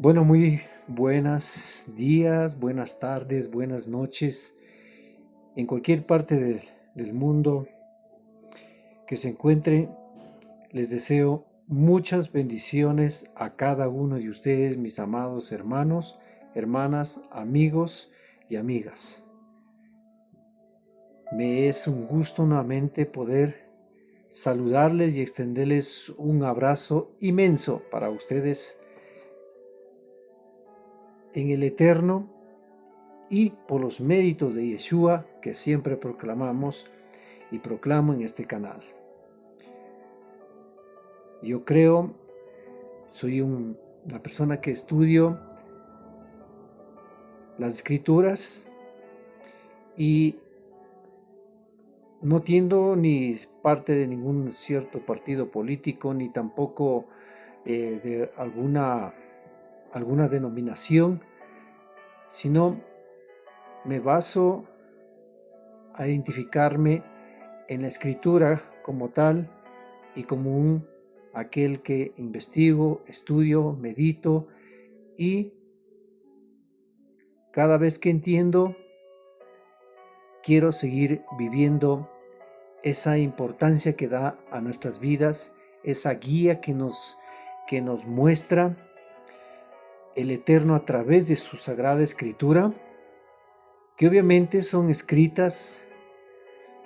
Bueno, muy buenos días, buenas tardes, buenas noches, en cualquier parte del mundo que se encuentre. Les deseo muchas bendiciones a cada uno de ustedes, mis amados hermanos, hermanas, amigos y amigas. Me es un gusto nuevamente poder saludarles y extenderles un abrazo inmenso para ustedes en el eterno y por los méritos de Yeshua que siempre proclamamos y proclamo en este canal. Yo creo, soy una persona que estudio las escrituras y no tiendo ni parte de ningún cierto partido político, ni tampoco de alguna denominación, sino me baso a identificarme en la escritura como tal y como aquel que investigo, estudio, medito y cada vez que entiendo, quiero seguir viviendo esa importancia que da a nuestras vidas, esa guía que nos muestra el Eterno a través de su Sagrada Escritura, que obviamente son escritas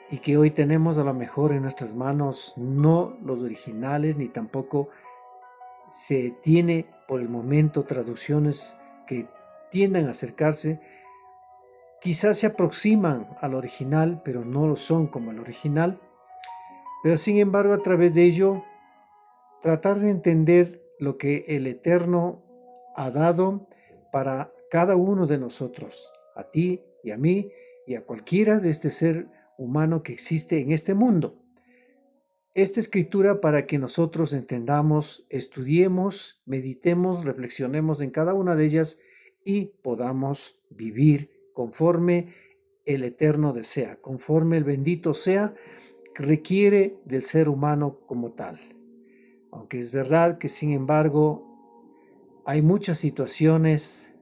y que hoy tenemos a lo mejor en nuestras manos no los originales, ni tampoco se tiene por el momento traducciones que tiendan a acercarse. Quizás se aproximan al original, pero no lo son como el original. Pero sin embargo, a través de ello, tratar de entender lo que el Eterno ha dado para cada uno de nosotros, a ti y a mí y a cualquiera de este ser humano que existe en este mundo. Esta escritura para que nosotros entendamos, estudiemos, meditemos, reflexionemos en cada una de ellas y podamos vivir conforme el Eterno desea, conforme el bendito sea, requiere del ser humano como tal. Aunque es verdad que sin embargo hay muchas situaciones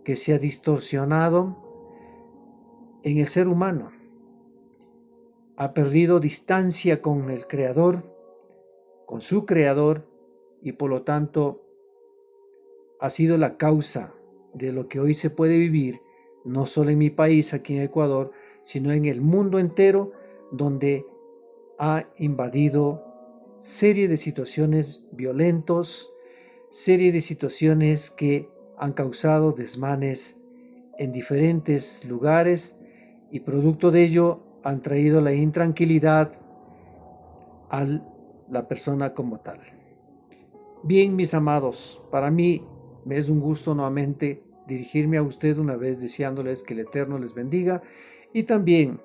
que se ha distorsionado en el ser humano. Ha perdido distancia con el Creador, con su Creador, y por lo tanto ha sido la causa de lo que hoy se puede vivir, no solo en mi país, aquí en Ecuador, sino en el mundo entero, donde ha invadido serie de situaciones violentos, serie de situaciones que han causado desmanes en diferentes lugares y producto de ello han traído la intranquilidad a la persona como tal. Bien, mis amados, para mí me es un gusto nuevamente dirigirme a usted una vez deseándoles que el Eterno les bendiga y también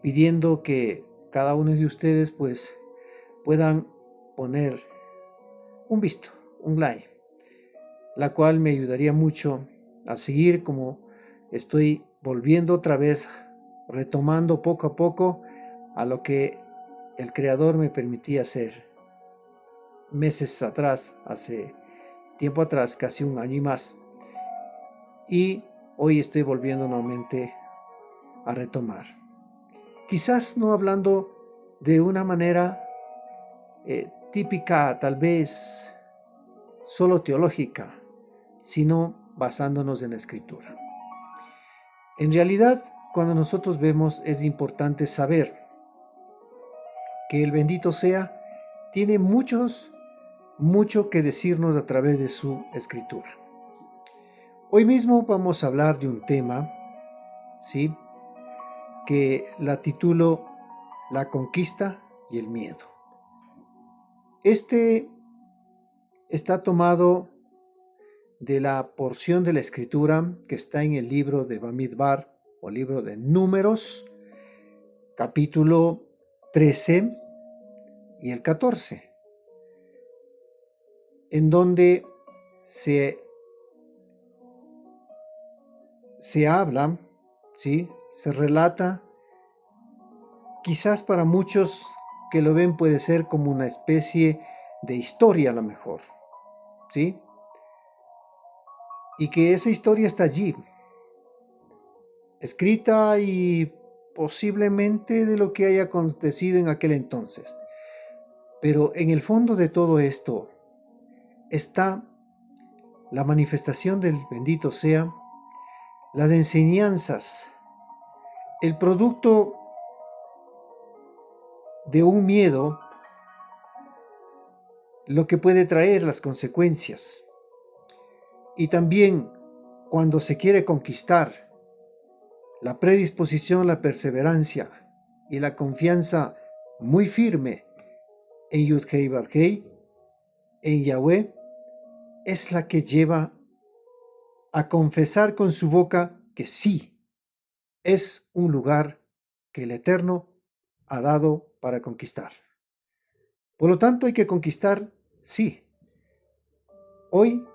pidiendo que cada uno de ustedes pues puedan poner un visto, un like, la cual me ayudaría mucho a seguir como estoy volviendo otra vez, retomando poco a poco a lo que el Creador me permitía hacer meses atrás, hace tiempo atrás, casi un año y más. Y hoy estoy volviendo nuevamente a retomar. Quizás no hablando de una manera típica, tal vez solo teológica, sino basándonos en la Escritura. En realidad, cuando nosotros vemos, es importante saber que el bendito sea tiene mucho que decirnos a través de su Escritura. Hoy mismo vamos a hablar de un tema, ¿sí?, que la titulo La conquista y el miedo. Este está tomado de la porción de la Escritura que está en el libro de Bamidbar o libro de Números, capítulo 13 y el 14, en donde se habla, ¿sí?, se relata, quizás para muchos que lo ven puede ser como una especie de historia a lo mejor, ¿sí?, y que esa historia está allí, escrita y posiblemente de lo que haya acontecido en aquel entonces. Pero en el fondo de todo esto está la manifestación del bendito sea, las enseñanzas, el producto de un miedo, lo que puede traer las consecuencias. Y también cuando se quiere conquistar, la predisposición, la perseverancia y la confianza muy firme en Yud-Hei Vad-Hei, en Yahweh, es la que lleva a confesar con su boca que sí, es un lugar que el Eterno ha dado para conquistar. Por lo tanto, hay que conquistar, sí. Hoy,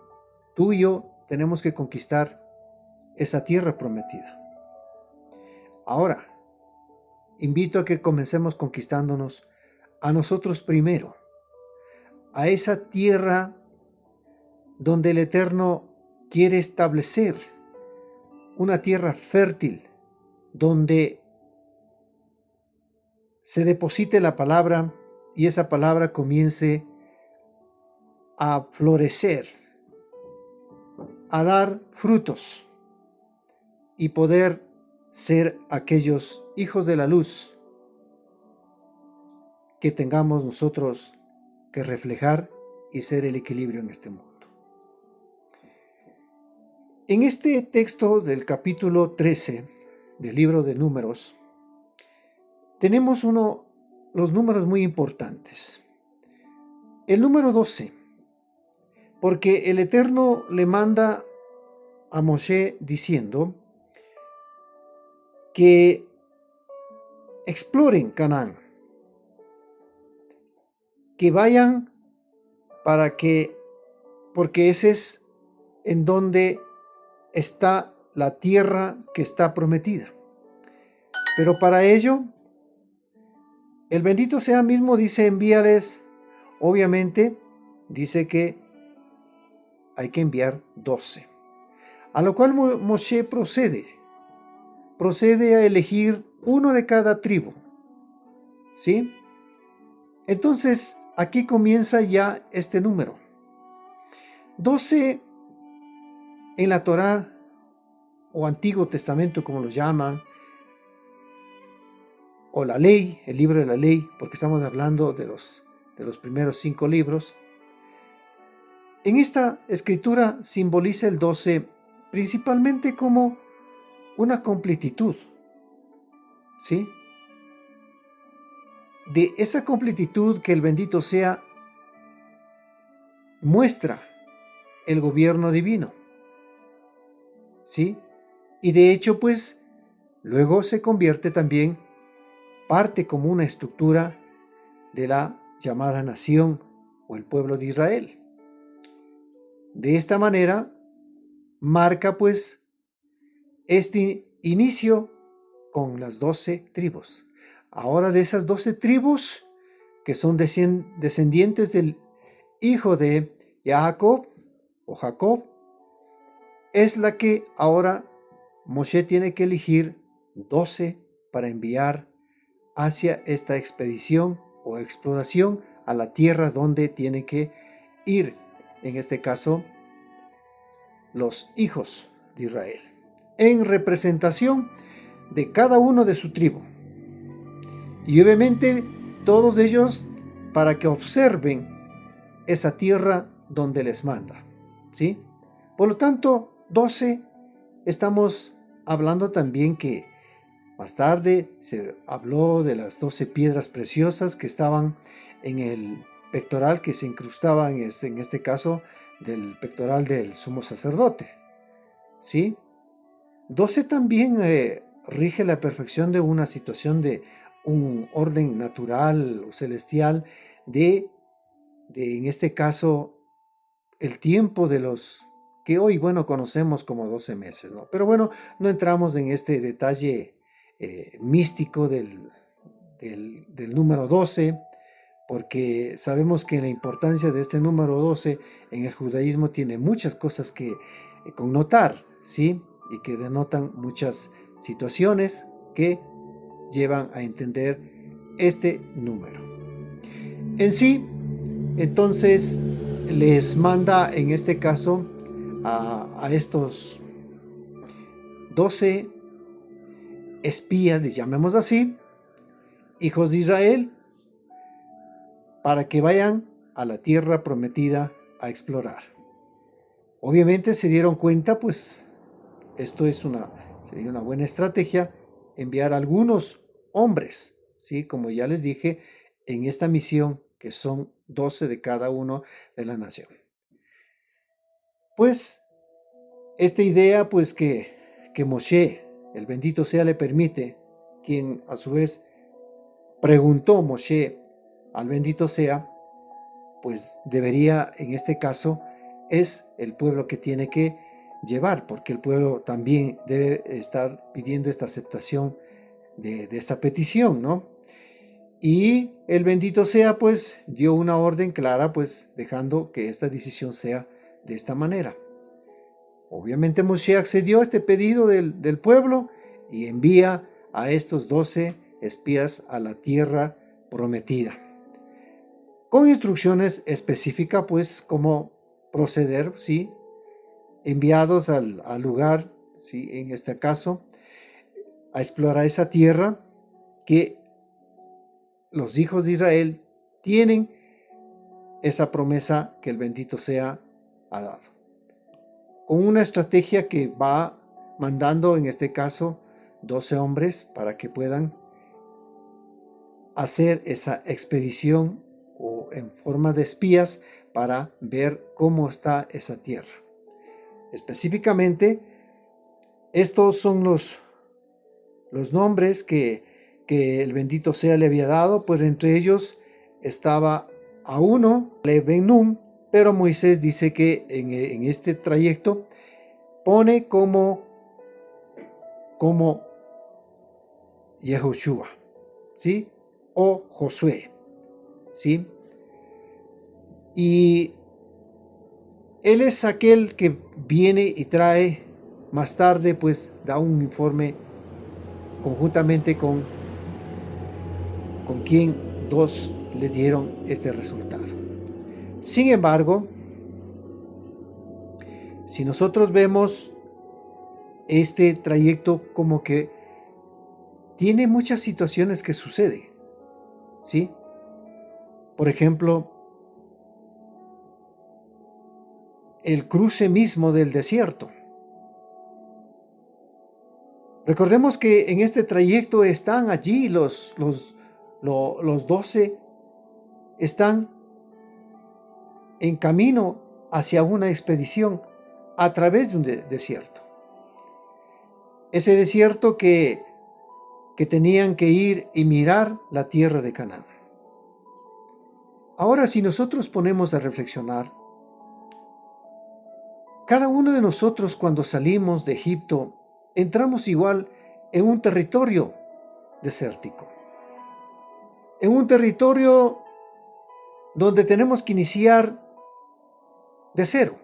tú y yo tenemos que conquistar esa tierra prometida. Ahora, invito a que comencemos conquistándonos a nosotros primero, a esa tierra donde el Eterno quiere establecer una tierra fértil, donde se deposite la palabra y esa palabra comience a florecer, a dar frutos y poder ser aquellos hijos de la luz que tengamos nosotros que reflejar y ser el equilibrio en este mundo. En este texto del capítulo 13 del libro de Números, tenemos los números muy importantes. El número 12, porque el Eterno le manda a Moshe diciendo que exploren Canaán, que vayan porque ese es en donde está la tierra que está prometida. Pero para ello, el bendito sea mismo dice envíales, obviamente dice que hay que enviar 12. A lo cual Moshe procede a elegir uno de cada tribu. ¿Sí? Entonces, aquí comienza ya este número. 12 en la Torá o Antiguo Testamento, como lo llaman, o la ley, el libro de la ley, porque estamos hablando de los primeros 5 libros. En esta escritura simboliza el 12 principalmente como una completitud, ¿sí? De esa completitud que el bendito sea muestra el gobierno divino, ¿sí? Y de hecho, pues, luego se convierte también parte como una estructura de la llamada nación o el pueblo de Israel. De esta manera, marca pues este inicio con las 12 tribus. Ahora de esas 12 tribus, que son descendientes del hijo de Jacob o Jacob, es la que ahora Moshe tiene que elegir 12 para enviar hacia esta expedición o exploración a la tierra donde tiene que ir, en este caso, los hijos de Israel, en representación de cada uno de su tribu. Y obviamente todos ellos para que observen esa tierra donde les manda, ¿sí? Por lo tanto, 12, estamos hablando también que más tarde se habló de las 12 piedras preciosas que estaban en el pectoral, que se incrustaban en este caso del pectoral del sumo sacerdote, ¿sí? 12 también rige la perfección de una situación de un orden natural o celestial en este caso, el tiempo de los que hoy, bueno, conocemos como 12 meses, ¿no? Pero bueno, no entramos en este detalle místico del número 12, porque sabemos que la importancia de este número 12 en el judaísmo tiene muchas cosas que connotar, ¿sí? Y que denotan muchas situaciones que llevan a entender este número. En sí, entonces, les manda en este caso a estos 12 espías, les llamemos así, hijos de Israel, para que vayan a la tierra prometida a explorar. Obviamente se dieron cuenta, pues esto sería una buena estrategia, enviar algunos hombres, ¿sí? Como ya les dije, en esta misión, que son 12 de cada uno de la nación. Pues esta idea, pues que Moshe, el bendito sea, le permite, quien a su vez preguntó Moshe al bendito sea, pues debería, en este caso, es el pueblo que tiene que llevar, porque el pueblo también debe estar pidiendo esta aceptación de esta petición, ¿no? Y el bendito sea, pues, dio una orden clara, pues, dejando que esta decisión sea de esta manera. Obviamente Moshe accedió a este pedido del pueblo y envía a estos 12 espías a la tierra prometida, con instrucciones específicas, pues, cómo proceder, ¿sí? Enviados al lugar, ¿sí? En este caso, a explorar esa tierra que los hijos de Israel tienen esa promesa que el bendito sea ha dado. Con una estrategia que va mandando, en este caso, 12 hombres para que puedan hacer esa expedición o en forma de espías para ver cómo está esa tierra. Específicamente, estos son los nombres que el bendito sea le había dado, pues entre ellos estaba a uno, Ben-Nun, pero Moisés dice que en este trayecto pone como Yehoshua, ¿sí? O Josué, ¿sí? Y él es aquel que viene y trae más tarde, pues da un informe conjuntamente con quien dos le dieron este resultado. Sin embargo, si nosotros vemos este trayecto como que tiene muchas situaciones que suceden, ¿sí? Por ejemplo, el cruce mismo del desierto. Recordemos que en este trayecto están allí los 12, están en camino hacia una expedición a través de un desierto. Ese desierto que tenían que ir y mirar la tierra de Canaán. Ahora, si nosotros ponemos a reflexionar, cada uno de nosotros cuando salimos de Egipto, entramos igual en un territorio desértico, en un territorio donde tenemos que iniciar de cero.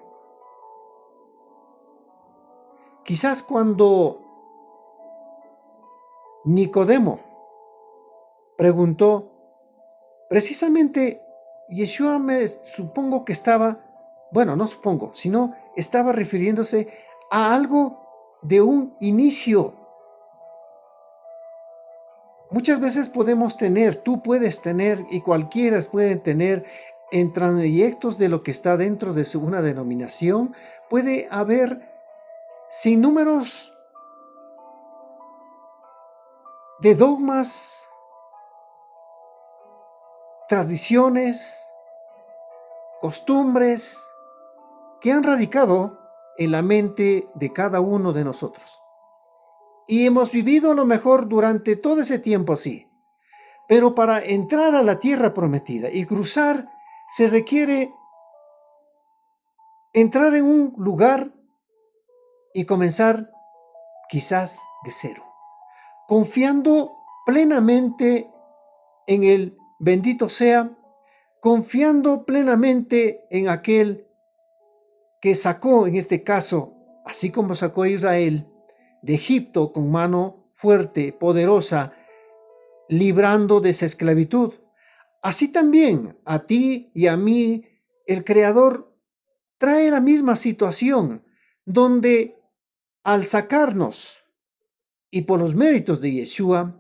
Quizás cuando Nicodemo preguntó, precisamente Yeshua supongo que estaba, bueno, no supongo, sino estaba refiriéndose a algo de un inicio. Muchas veces podemos tener, tú puedes tener y cualquiera pueden tener en trayectos de lo que está dentro de una denominación, puede haber sin números de dogmas, tradiciones, costumbres que han radicado en la mente de cada uno de nosotros. Y hemos vivido a lo mejor durante todo ese tiempo así. Pero para entrar a la tierra prometida y cruzar, se requiere entrar en un lugar y comenzar quizás de cero, confiando plenamente en el bendito sea, confiando plenamente en aquel que sacó, en este caso, así como sacó a Israel de Egipto con mano fuerte, poderosa, librando de esa esclavitud, así también a ti y a mí el Creador trae la misma situación, donde al sacarnos y por los méritos de Yeshua,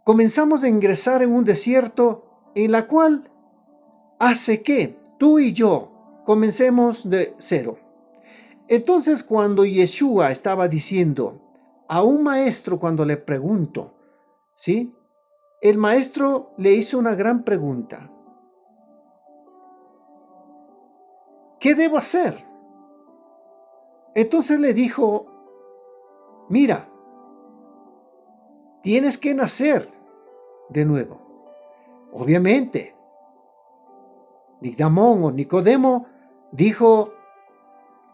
comenzamos a ingresar en un desierto en la cual hace que tú y yo comencemos de cero. Entonces, cuando Yeshua estaba diciendo a un maestro, cuando le preguntó, ¿sí? El maestro le hizo una gran pregunta. ¿Qué debo hacer? Entonces le dijo, mira, tienes que nacer de nuevo. Obviamente, Nicodemo o Nicodemo dijo,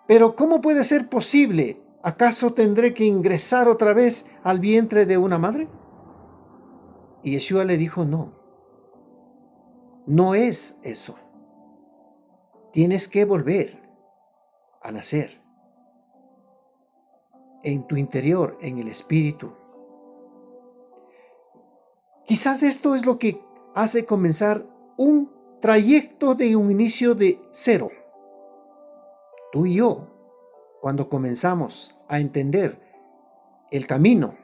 pero ¿cómo puede ser posible? ¿Acaso tendré que ingresar otra vez al vientre de una madre? Y Yeshua le dijo, no, no es eso. Tienes que volver a nacer en tu interior, en el espíritu. Quizás esto es lo que hace comenzar un trayecto de un inicio de cero. Tú y yo, cuando comenzamos a entender el camino,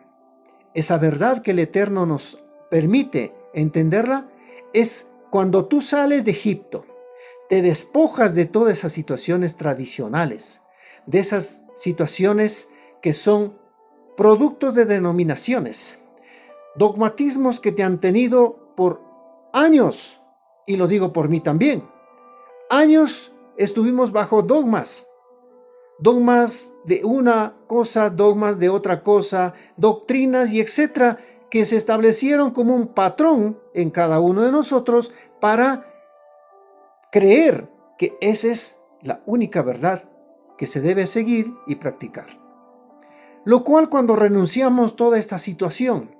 esa verdad que el Eterno nos permite entenderla, es cuando tú sales de Egipto, te despojas de todas esas situaciones tradicionales, de esas situaciones que son productos de denominaciones, dogmatismos que te han tenido por años, y lo digo por mí también. Años estuvimos bajo dogmas de una cosa, dogmas de otra cosa, doctrinas y etcétera, que se establecieron como un patrón en cada uno de nosotros para creer que esa es la única verdad que se debe seguir y practicar. Lo cual, cuando renunciamos a toda esta situación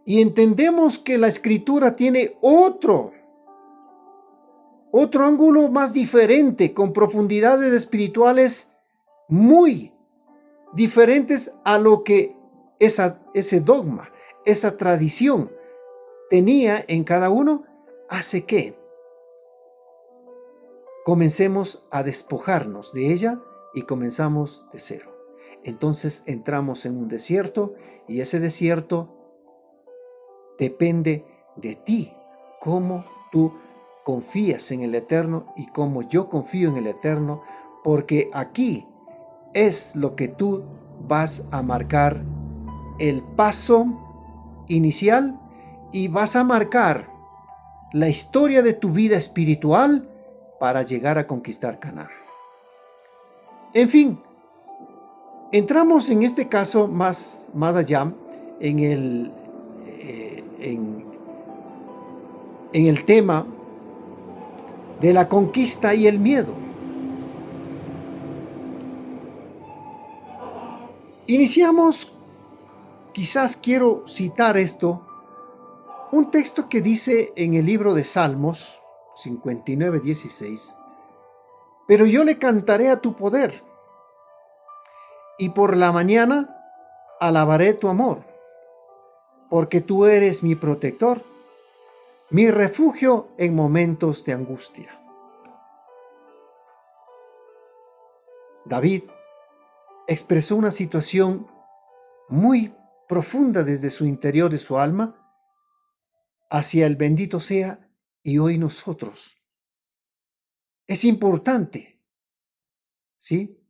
y entendemos que la escritura tiene otro ángulo más diferente, con profundidades espirituales muy diferentes a lo que ese dogma, esa tradición tenía en cada uno, hace que comencemos a despojarnos de ella y comenzamos de cero. Entonces entramos en un desierto, y ese desierto depende de ti, cómo tú confías en el Eterno y cómo yo confío en el Eterno, porque aquí es lo que tú vas a marcar el paso inicial, y vas a marcar la historia de tu vida espiritual para llegar a conquistar Canaán. En fin, entramos en este caso más allá en el tema de la conquista y el miedo. Iniciamos, quizás quiero citar esto, un texto que dice en el libro de Salmos 59:16, pero yo le cantaré a tu poder, y por la mañana alabaré tu amor, porque tú eres mi protector, mi refugio en momentos de angustia. David expresó una situación muy profunda desde su interior de su alma hacia el bendito sea y hoy nosotros. Es importante, ¿sí?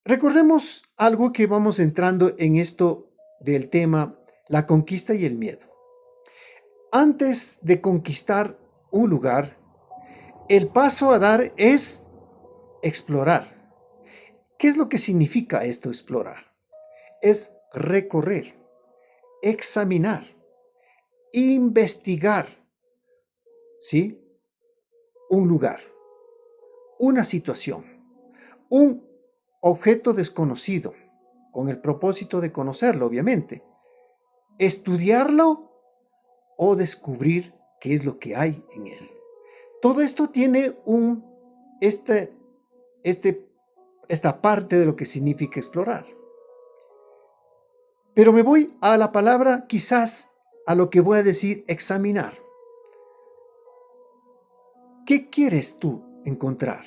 Recordemos algo que vamos entrando en esto del tema, la conquista y el miedo. Antes de conquistar un lugar, el paso a dar es explorar. ¿Qué es lo que significa esto, explorar? Es recorrer, examinar, investigar, ¿sí? Un lugar, una situación, un objeto desconocido, con el propósito de conocerlo, obviamente. Estudiarlo o descubrir qué es lo que hay en él. Todo esto tiene este esta parte de lo que significa explorar. Pero me voy a la palabra, quizás a lo que voy a decir, examinar. ¿Qué quieres tú encontrar?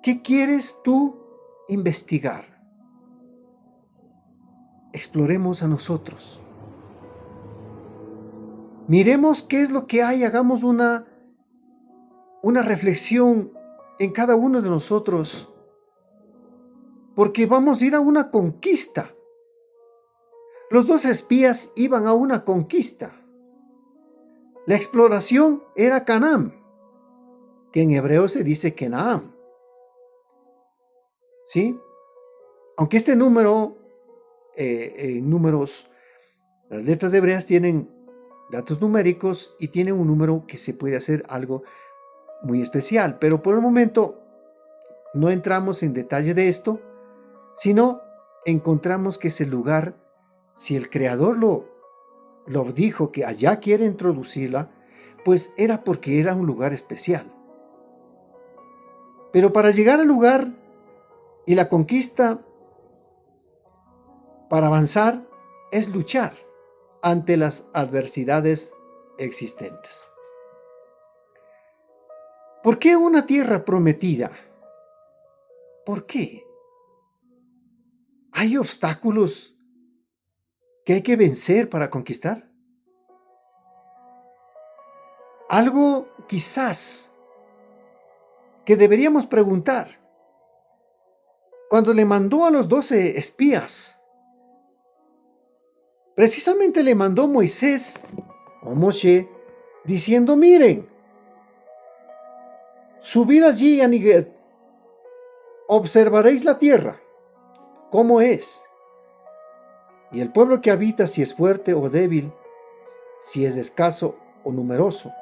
¿Qué quieres tú investigar? Exploremos a nosotros. Miremos qué es lo que hay, hagamos una reflexión en cada uno de nosotros, porque vamos a ir a una conquista. Los 2 espías iban a una conquista. La exploración era Canaán, que en hebreo se dice Kenaam. ¿Sí? Aunque este número, en números, las letras hebreas tienen datos numéricos y tienen un número que se puede hacer algo muy especial, pero por el momento no entramos en detalle de esto, sino encontramos que ese lugar, si el Creador lo dijo que allá quiere introducirla, pues era porque era un lugar especial. Pero para llegar al lugar y la conquista, para avanzar, es luchar ante las adversidades existentes. ¿Por qué una tierra prometida? ¿Por qué? ¿Hay obstáculos que hay que vencer para conquistar? Algo quizás que deberíamos preguntar. Cuando le mandó a los 12 espías, precisamente le mandó Moisés o Moshe diciendo: miren, subid allí a Níguez, observaréis la tierra, cómo es, y el pueblo que habita, si es fuerte o débil, si es escaso o numeroso.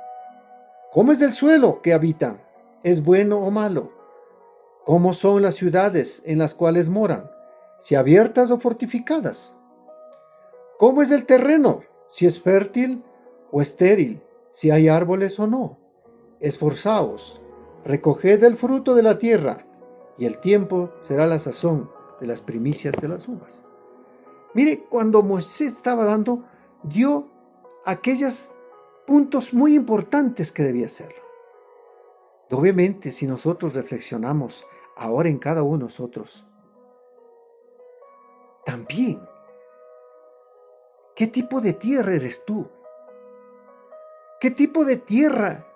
¿Cómo es el suelo que habitan? ¿Es bueno o malo? ¿Cómo son las ciudades en las cuales moran? ¿Si abiertas o fortificadas? ¿Cómo es el terreno? ¿Si es fértil o estéril? ¿Si hay árboles o no? Esforzaos, recoged el fruto de la tierra, y el tiempo será la sazón de las primicias de las uvas. Mire, cuando Moisés estaba dio aquellos puntos muy importantes que debía hacerlo. Obviamente, si nosotros reflexionamos ahora en cada uno de nosotros, también, ¿qué tipo de tierra eres tú? ¿Qué tipo de tierra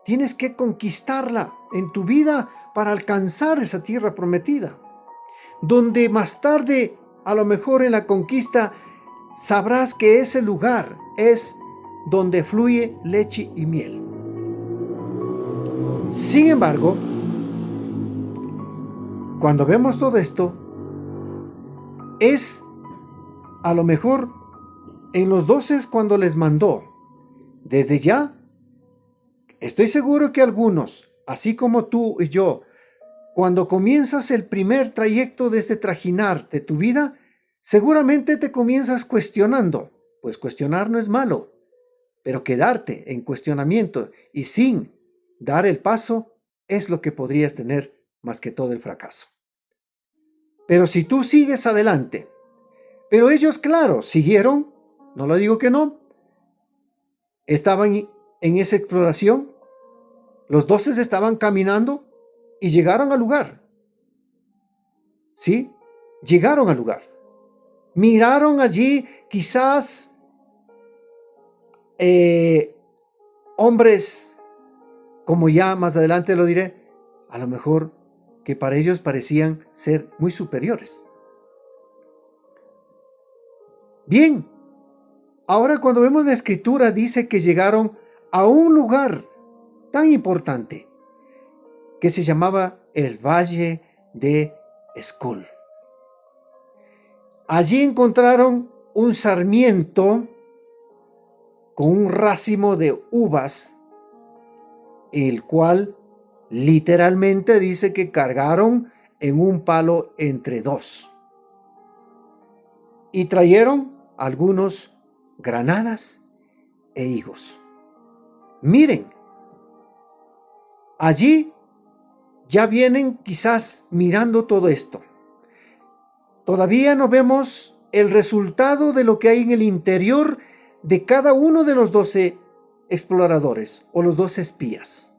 tienes que conquistarla en tu vida para alcanzar esa tierra prometida? Donde más tarde, a lo mejor en la conquista, sabrás que ese lugar es donde fluye leche y miel. Sin embargo, cuando vemos todo esto, es a lo mejor en los 12 cuando les mandó. Desde ya, estoy seguro que algunos, así como tú y yo, cuando comienzas el primer trayecto de este trajinar de tu vida, seguramente te comienzas cuestionando. Pues cuestionar no es malo, pero quedarte en cuestionamiento y sin dar el paso es lo que podrías tener más que todo el fracaso. Pero si tú sigues adelante, pero ellos, claro, siguieron, no lo digo que no, estaban en esa exploración, los 12 estaban caminando y llegaron al lugar. ¿Sí? Llegaron al lugar. Miraron allí quizás hombres, como ya más adelante lo diré, a lo mejor que para ellos parecían ser muy superiores. Bien, ahora cuando vemos la escritura dice que llegaron a un lugar tan importante que se llamaba el Valle de Escol. Allí encontraron un sarmiento con un racimo de uvas, el cual literalmente dice que cargaron en un palo entre 2. Y trajeron algunos granadas e higos. Miren, allí ya vienen quizás mirando todo esto. Todavía no vemos el resultado de lo que hay en el interior de cada uno de los 12 exploradores o los 12 espías.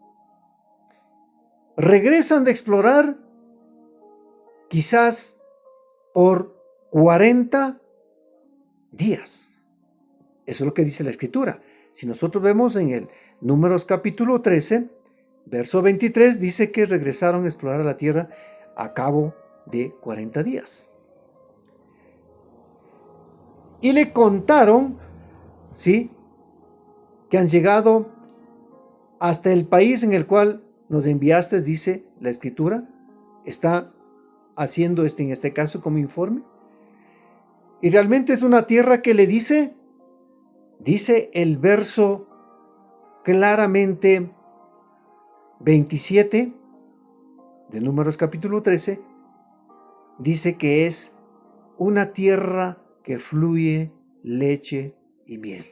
Regresan de explorar quizás por 40 días. Eso es lo que dice la Escritura. Si nosotros vemos en el Números capítulo 13, verso 23, dice que regresaron a explorar la tierra a cabo de 40 días. Y le contaron, ¿sí?, que han llegado hasta el país en el cual nos enviaste, dice la Escritura. Está haciendo en este caso como informe. Y realmente es una tierra que le dice el verso claramente 27 de Números capítulo 13, dice que es una tierra que fluye leche y miel.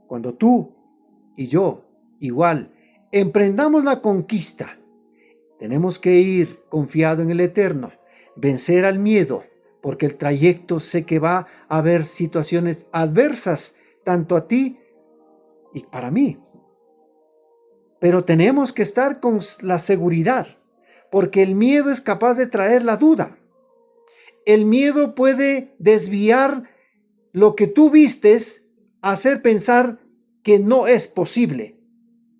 Cuando tú y yo igual emprendamos la conquista, tenemos que ir confiado en el Eterno, vencer al miedo, porque el trayecto sé que va a haber situaciones adversas, tanto a ti y para mí. Pero tenemos que estar con la seguridad, porque el miedo es capaz de traer la duda. El miedo puede desviar lo que tú vistes, hacer pensar que no es posible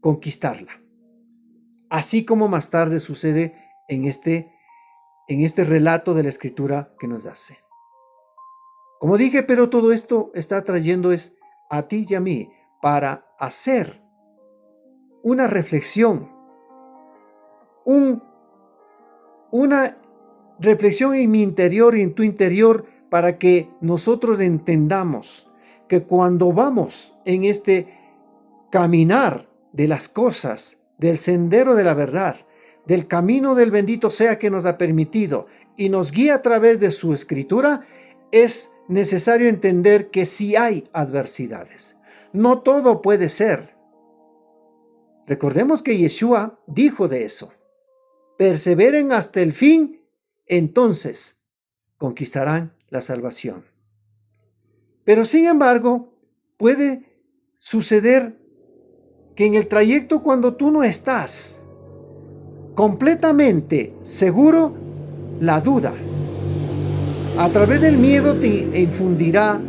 conquistarla. Así como más tarde sucede en este relato de la Escritura que nos hace. Como dije, pero todo esto está trayendo es a ti y a mí para hacer una reflexión, una reflexión en mi interior y en tu interior, para que nosotros entendamos que cuando vamos en este caminar de las cosas, del sendero de la verdad, del camino del bendito sea que nos ha permitido y nos guía a través de su Escritura, es necesario entender que sí hay adversidades. No todo puede ser. Recordemos que Yeshua dijo de eso: perseveren hasta el fin, entonces conquistarán la salvación. Pero sin embargo, puede suceder que en el trayecto, cuando tú no estás completamente seguro, la duda a través del miedo te infundirá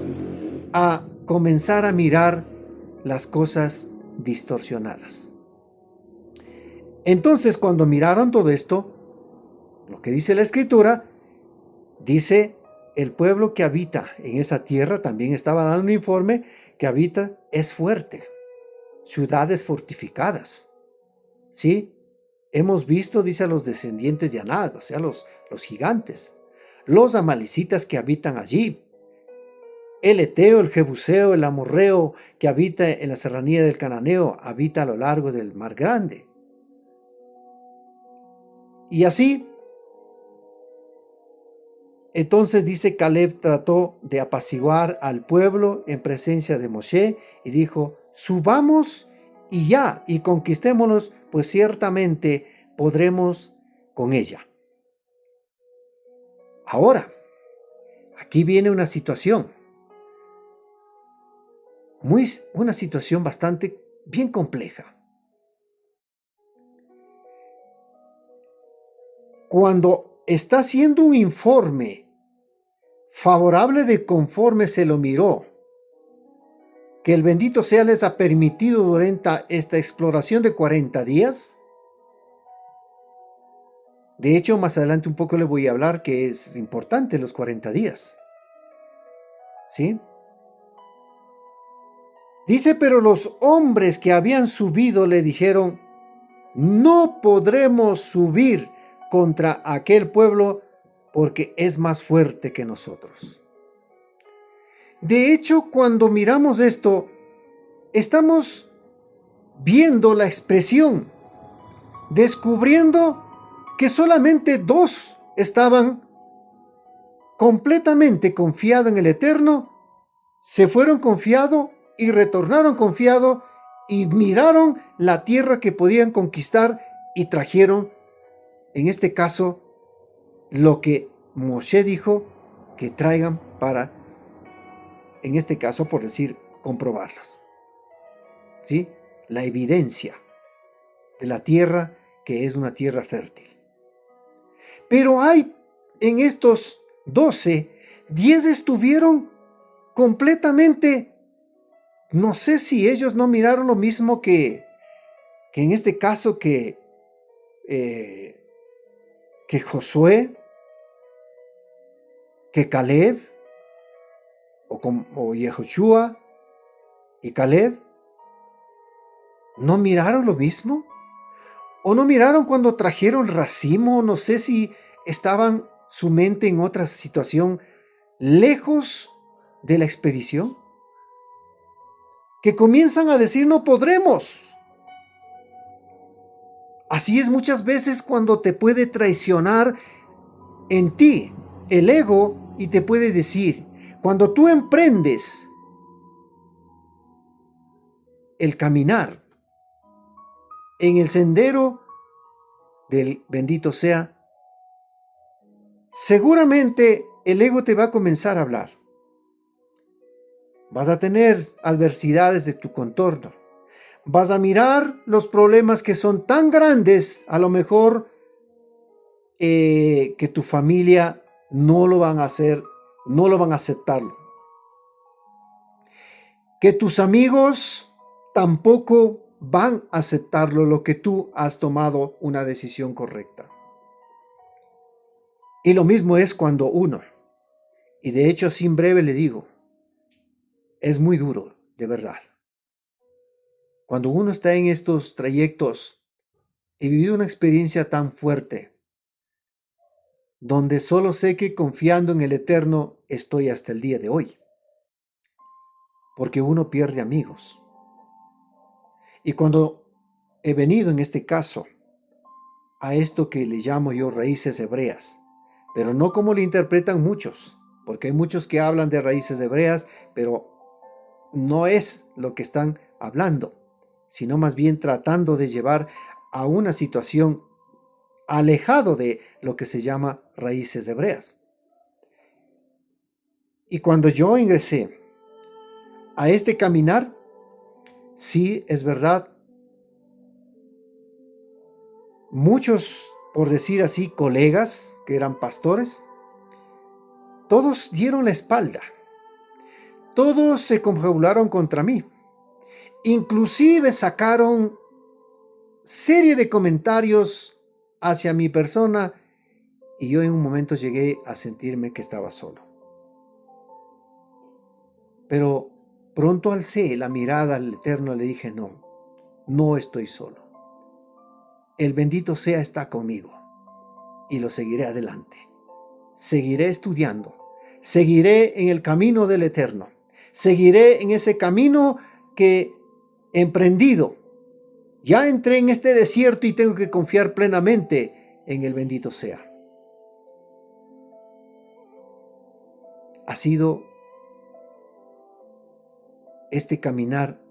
a comenzar a mirar las cosas distorsionadas. Entonces, cuando miraron todo esto, lo que dice la Escritura, dice: el pueblo que habita en esa tierra, también estaba dando un informe, que habita es fuerte, ciudades fortificadas. ¿Sí? Hemos visto, dice, a los descendientes de Aná, o sea, los gigantes, los amalecitas que habitan allí, el eteo, el jebuseo, el amorreo que habita en la serranía del cananeo, habita a lo largo del mar grande. Y así, entonces dice, Caleb trató de apaciguar al pueblo en presencia de Moshe y dijo: subamos y ya, y conquistémonos, pues ciertamente podremos con ella. Ahora, aquí viene una situación bastante bien compleja. Cuando está haciendo un informe favorable de conforme se lo miró, que el bendito sea les ha permitido durante esta exploración de 40 días. De hecho, más adelante un poco le voy a hablar que es importante los 40 días. ¿Sí? Dice: pero los hombres que habían subido le dijeron: no podremos subir contra aquel pueblo, porque es más fuerte que nosotros. De hecho, cuando miramos esto, estamos viendo la expresión, descubriendo que solamente 2 estaban completamente confiados en el Eterno, se fueron confiados y retornaron confiados, y miraron la tierra que podían conquistar y trajeron, en este caso, lo que Moshe dijo que traigan para, en este caso, por decir, comprobarlas. ¿Sí? La evidencia de la tierra que es una tierra fértil. Pero hay en estos 12, 10 estuvieron completamente, no sé si ellos no miraron lo mismo que en este caso que Josué, que Caleb, o Yehoshua y Caleb, ¿no miraron lo mismo? ¿O no miraron cuando trajeron racimo? No sé si estaban su mente en otra situación lejos de la expedición. Que comienzan a decir no podremos. Así es muchas veces cuando te puede traicionar en ti el ego y te puede decir, cuando tú emprendes el caminar en el sendero del bendito sea, seguramente el ego te va a comenzar a hablar. Vas a tener adversidades de tu contorno. Vas a mirar los problemas que son tan grandes, a lo mejor que tu familia no lo van a hacer, no lo van a aceptarlo. Que tus amigos tampoco van a aceptarlo, lo que tú has tomado una decisión correcta. Y lo mismo es cuando uno, y de hecho sin breve le digo, es muy duro, de verdad. Cuando uno está en estos trayectos y vivido una experiencia tan fuerte, donde solo sé que confiando en el Eterno estoy hasta el día de hoy, porque uno pierde amigos. Y cuando he venido en este caso a esto que le llamo yo raíces hebreas, pero no como le interpretan muchos, porque hay muchos que hablan de raíces hebreas, pero no es lo que están hablando, sino más bien tratando de llevar a una situación alejado de lo que se llama raíces hebreas. Y cuando yo ingresé a este caminar, sí es verdad, muchos, por decir así, colegas que eran pastores, todos dieron la espalda, todos se confabularon contra mí, inclusive sacaron serie de comentarios hacia mi persona y yo en un momento llegué a sentirme que estaba solo. Pero pronto alcé la mirada al Eterno y le dije, no estoy solo. El bendito sea está conmigo y lo seguiré adelante. Seguiré estudiando, seguiré en el camino del Eterno, seguiré en ese camino que he emprendido. Ya entré en este desierto y tengo que confiar plenamente en el bendito sea. Ha sido este caminar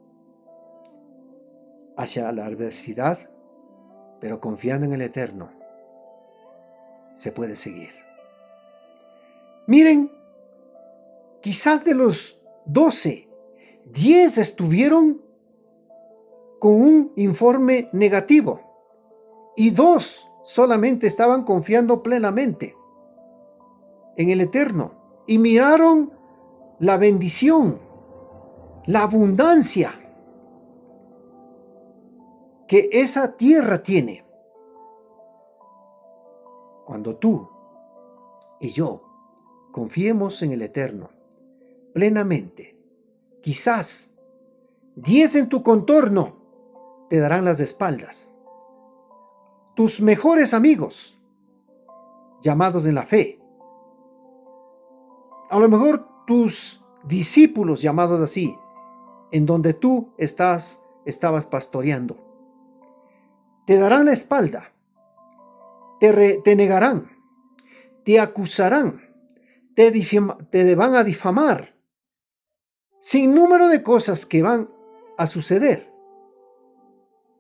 hacia la adversidad, pero confiando en el Eterno, se puede seguir. Miren, quizás de los 12, 10 estuvieron con un informe negativo y 2 solamente estaban confiando plenamente en el Eterno y miraron la bendición, la abundancia que esa tierra tiene. Cuando tú y yo confiemos en el Eterno plenamente, quizás 10 en tu contorno te darán las espaldas. Tus mejores amigos, llamados en la fe. A lo mejor tus discípulos, llamados así, en donde tú estabas pastoreando. Te darán la espalda. Te negarán. Te acusarán. Te van a difamar. Sin número de cosas que van a suceder.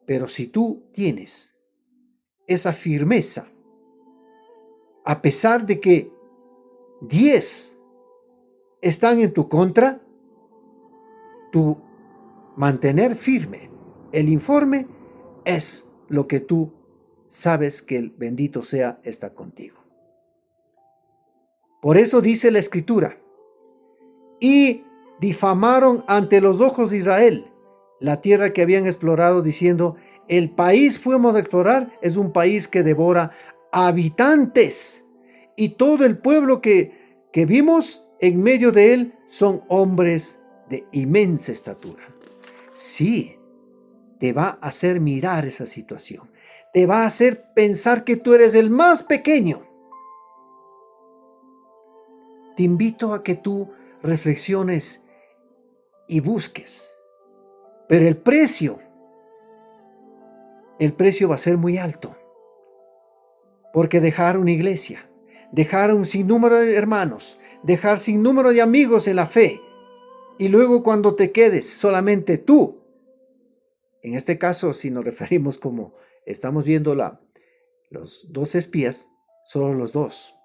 Pero si tú tienes esa firmeza, a pesar de que 10 están en tu contra, tu mantener firme el informe es lo que tú sabes que el bendito sea está contigo. Por eso dice la Escritura, y difamaron ante los ojos de Israel la tierra que habían explorado, diciendo, el país fuimos a explorar es un país que devora habitantes, y todo el pueblo que vimos en medio de él son hombres de inmensa estatura. Sí, te va a hacer mirar esa situación, te va a hacer pensar que tú eres el más pequeño. Te invito a que tú reflexiones y busques, pero el precio va a ser muy alto, porque dejar una iglesia, dejar un sinnúmero de hermanos, dejar sin número de amigos en la fe, y luego cuando te quedes solamente tú, en este caso si nos referimos como estamos viendo los 2 espías, solo los 2,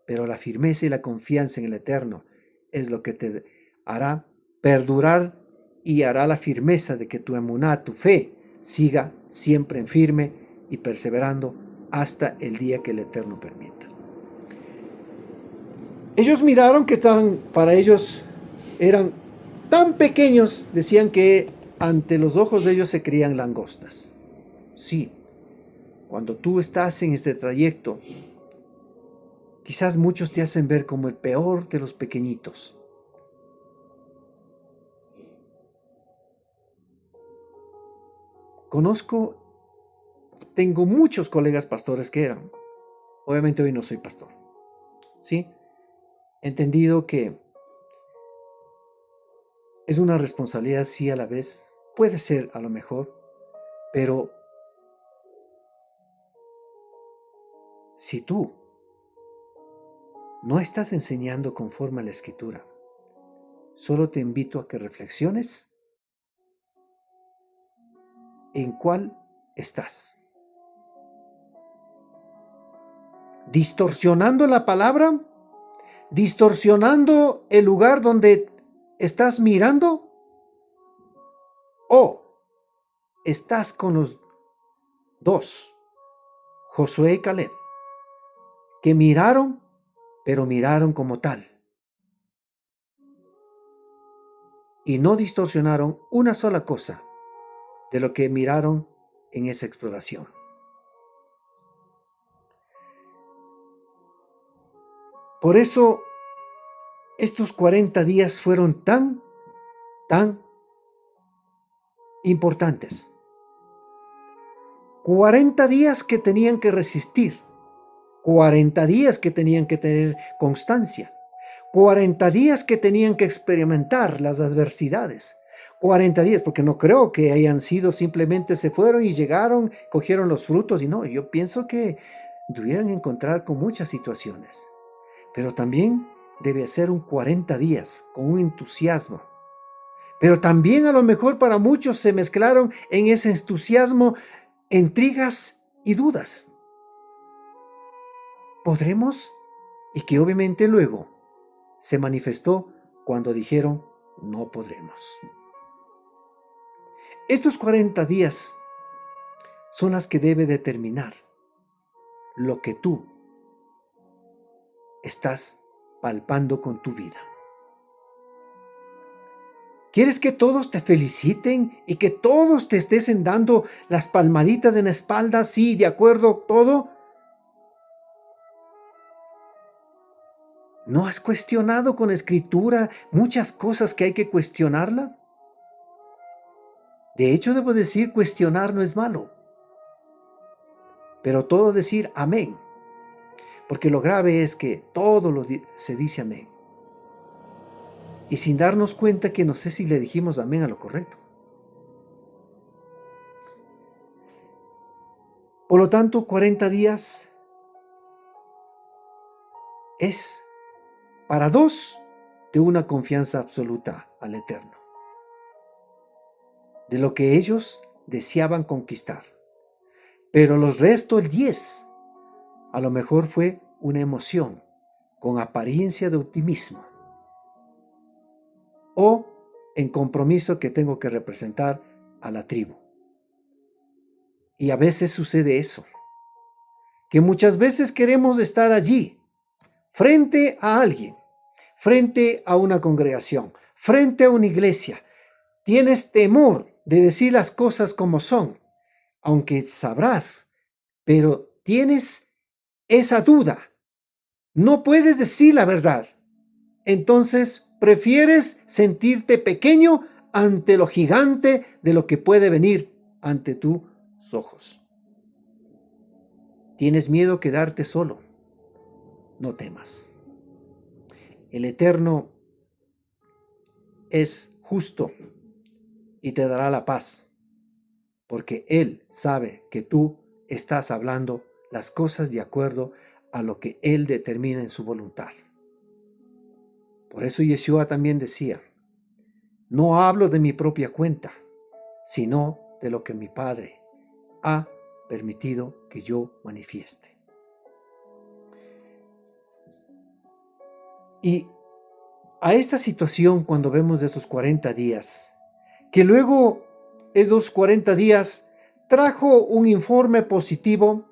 pero la firmeza y la confianza en el Eterno es lo que te hará perdurar y hará la firmeza de que tu emuná, tu fe, siga siempre en firme y perseverando hasta el día que el Eterno permita. Ellos miraron que para ellos eran tan pequeños, decían que ante los ojos de ellos se creían langostas. Sí, cuando tú estás en este trayecto, quizás muchos te hacen ver como el peor de los pequeñitos. Tengo muchos colegas pastores que eran. Obviamente hoy no soy pastor. ¿Sí? He entendido que es una responsabilidad, sí, a la vez. Puede ser a lo mejor, pero si tú no estás enseñando conforme a la Escritura, solo te invito a que reflexiones en cuál estás. Distorsionando la palabra, distorsionando el lugar donde estás mirando, o estás con los 2, Josué y Caleb, que miraron, pero miraron como tal, y no distorsionaron una sola cosa de lo que miraron en esa exploración. Por eso estos 40 días fueron tan importantes. 40 días que tenían que resistir, 40 días que tenían que tener constancia, 40 días que tenían que experimentar las adversidades, 40 días, porque no creo que hayan sido simplemente se fueron y llegaron, cogieron los frutos, y no, yo pienso que debieran encontrar con muchas situaciones, pero también debe ser un 40 días con un entusiasmo. Pero también a lo mejor para muchos se mezclaron en ese entusiasmo intrigas y dudas. ¿Podremos? Y que obviamente luego se manifestó cuando dijeron, no podremos. Estos 40 días son las que debe determinar lo que tú estás palpando con tu vida. ¿Quieres que todos te feliciten y que todos te estén dando las palmaditas en la espalda? Sí, de acuerdo, todo. ¿No has cuestionado con escritura muchas cosas que hay que cuestionarla? De hecho, debo decir, cuestionar no es malo, pero todo decir amén, porque lo grave es que todo se dice amén, y sin darnos cuenta que no sé si le dijimos amén a lo correcto. Por lo tanto, 40 días es para 2 de una confianza absoluta al Eterno. de lo que ellos deseaban conquistar. Pero los restos, el 10, a lo mejor fue una emoción con apariencia de optimismo o en compromiso que tengo que representar a la tribu. Y a veces sucede eso, que muchas veces queremos estar allí, frente a alguien, frente a una congregación, frente a una iglesia. Tienes temor de decir las cosas como son, aunque sabrás, pero tienes esa duda. No puedes decir la verdad. Entonces prefieres sentirte pequeño ante lo gigante de lo que puede venir ante tus ojos. Tienes miedo a quedarte solo. No temas. El Eterno es justo y te dará la paz, porque Él sabe que tú estás hablando las cosas de acuerdo a lo que Él determina en su voluntad. Por eso Yeshua también decía, no hablo de mi propia cuenta, sino de lo que mi Padre ha permitido que yo manifieste. Y a esta situación, cuando vemos de esos 40 días, que luego esos 40 días trajo un informe positivo,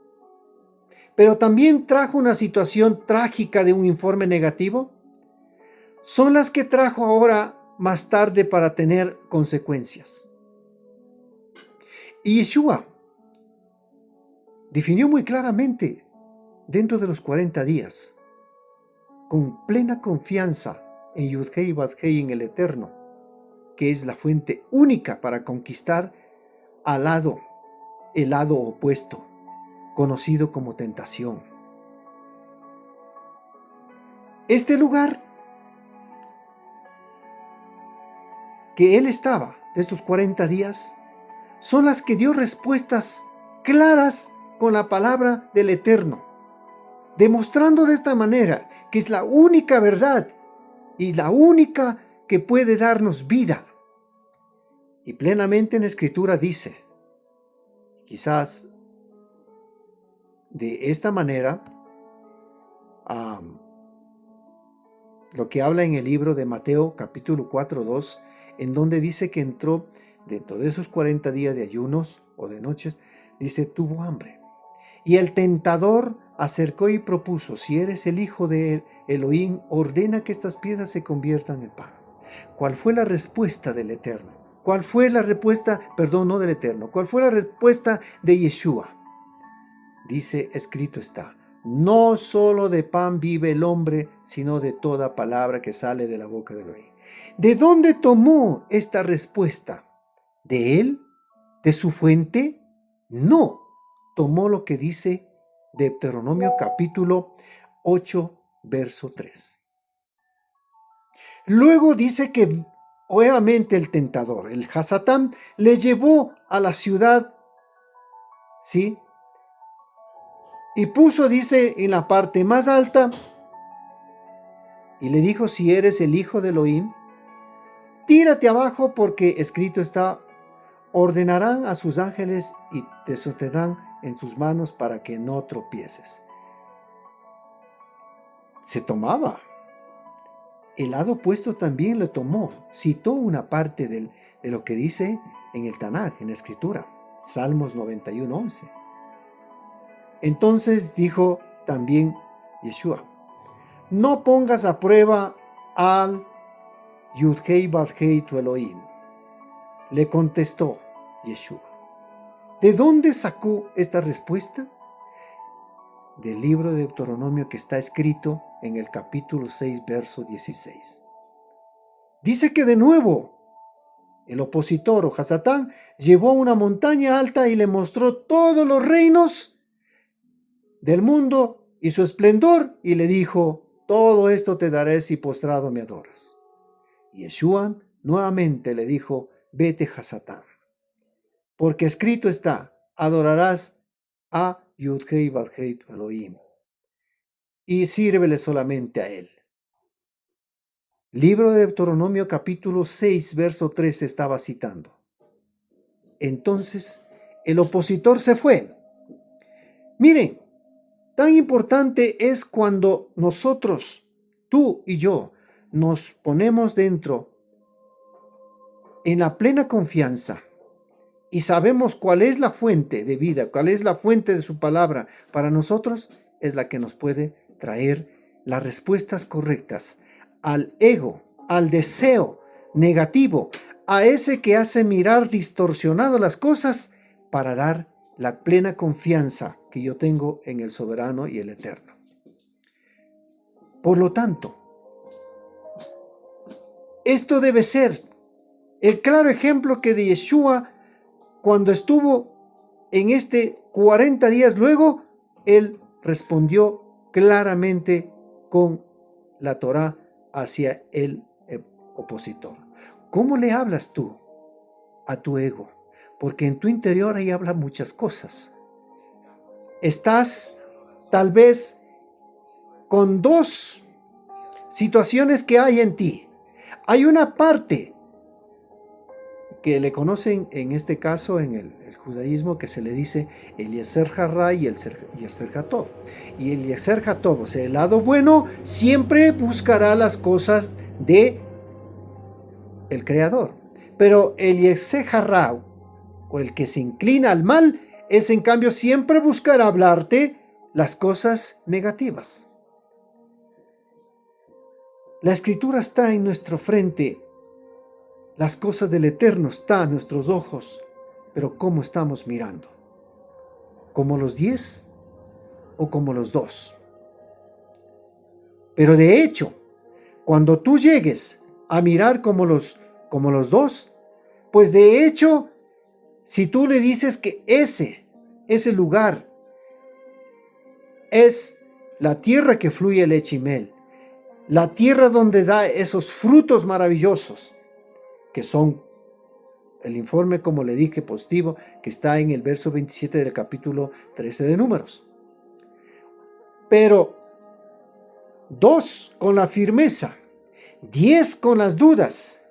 pero también trajo una situación trágica de un informe negativo, son las que trajo ahora más tarde para tener consecuencias. Y Yeshua definió muy claramente dentro de los 40 días, con plena confianza en Yud-Hei Vad-Hei, en el Eterno, que es la fuente única para conquistar el lado opuesto, conocido como tentación. Este lugar que él estaba de estos 40 días son las que dio respuestas claras con la palabra del Eterno, demostrando de esta manera que es la única verdad y la única que puede darnos vida. Y plenamente en la Escritura dice, quizás de esta manera, lo que habla en el libro de Mateo capítulo 4:2, en donde dice que entró dentro de esos 40 días de ayunos o de noches, dice, tuvo hambre. Y el tentador acercó y propuso, si eres el hijo de Elohim, ordena que estas piedras se conviertan en pan. ¿Cuál fue la respuesta del Eterno? ¿Cuál fue la respuesta, no del Eterno? ¿Cuál fue la respuesta de Yeshua? Dice, escrito está, no solo de pan vive el hombre, sino de toda palabra que sale de la boca de Elohim. ¿De dónde tomó esta respuesta? ¿De él? ¿De su fuente? No. Tomó lo que dice Deuteronomio capítulo 8, verso 3. Luego dice que obviamente el tentador, el Hasatán, le llevó a la ciudad, ¿sí? Y puso, dice, en la parte más alta, y le dijo, si eres el hijo de Elohim, tírate abajo porque escrito está, ordenarán a sus ángeles y te sostendrán en sus manos para que no tropieces. Se tomaba. El lado opuesto también lo tomó. Citó una parte de lo que dice en el Tanaj, en la Escritura. Salmos 91:11. Entonces dijo también Yeshua, no pongas a prueba al Yud-Hei Vad-Hei tu Elohim. Le contestó Yeshua. ¿De dónde sacó esta respuesta? Del libro de Deuteronomio que está escrito en el capítulo 6, verso 16. Dice que de nuevo el opositor o Hasatán llevó a una montaña alta y le mostró todos los reinos del mundo y su esplendor y le dijo, todo esto te daré si postrado me adoras. Y Yeshua nuevamente le dijo, vete Hasatán, porque escrito está, adorarás a Yud-Hei Vad-Hei tu Elohim y sírvele solamente a él. Libro de Deuteronomio capítulo 6 verso 3 estaba citando. entonces el opositor se fue. Miren, tan importante es cuando nosotros, tú y yo, nos ponemos dentro en la plena confianza y sabemos cuál es la fuente de vida, cuál es la fuente de su palabra para nosotros, es la que nos puede traer las respuestas correctas al ego, al deseo negativo, a ese que hace mirar distorsionado las cosas para dar la plena confianza que yo tengo en el soberano y el eterno. Por lo tanto, esto debe ser el claro ejemplo que de Yeshua, cuando estuvo en 40 días luego, él respondió claramente con la Torá hacia el opositor. ¿Cómo le hablas tú a tu ego? Porque en tu interior ahí habla muchas cosas. Estás tal vez con dos situaciones que hay en ti. Hay una parte que le conocen en este caso en el judaísmo, que se le dice el Yeser Hará y el Yeser Hatov. Y el Yeser Hatov, o sea, el lado bueno, siempre buscará las cosas de el Creador. Pero el Yeser Hará, o el que se inclina al mal, es en cambio siempre buscará hablarte las cosas negativas. La escritura está en nuestro frente. Las cosas del Eterno están a nuestros ojos, pero ¿cómo estamos mirando? ¿Como los 10 o como los 2? Pero de hecho, cuando tú llegues a mirar como los 2, pues de hecho, si tú le dices que ese lugar es la tierra que fluye leche y miel, la tierra donde da esos frutos maravillosos, que son el informe, como le dije, positivo, que está en el verso 27 del capítulo 13 de Números. Pero 2 con la firmeza, 10 con las dudas,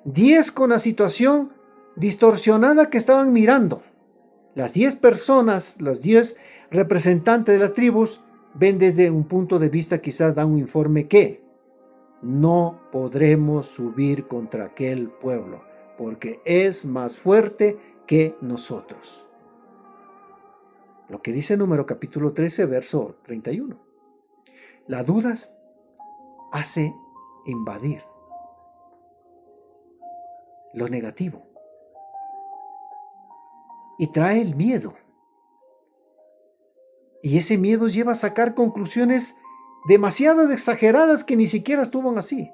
10 con la situación distorsionada que estaban mirando. Las 10 personas, las 10 representantes de las tribus, ven desde un punto de vista, quizás dan un informe que no podremos subir contra aquel pueblo, porque es más fuerte que nosotros. Lo que dice Número capítulo 13, verso 31. La duda hace invadir lo negativo y trae el miedo. Y ese miedo lleva a sacar conclusiones demasiado exageradas que ni siquiera estuvo así.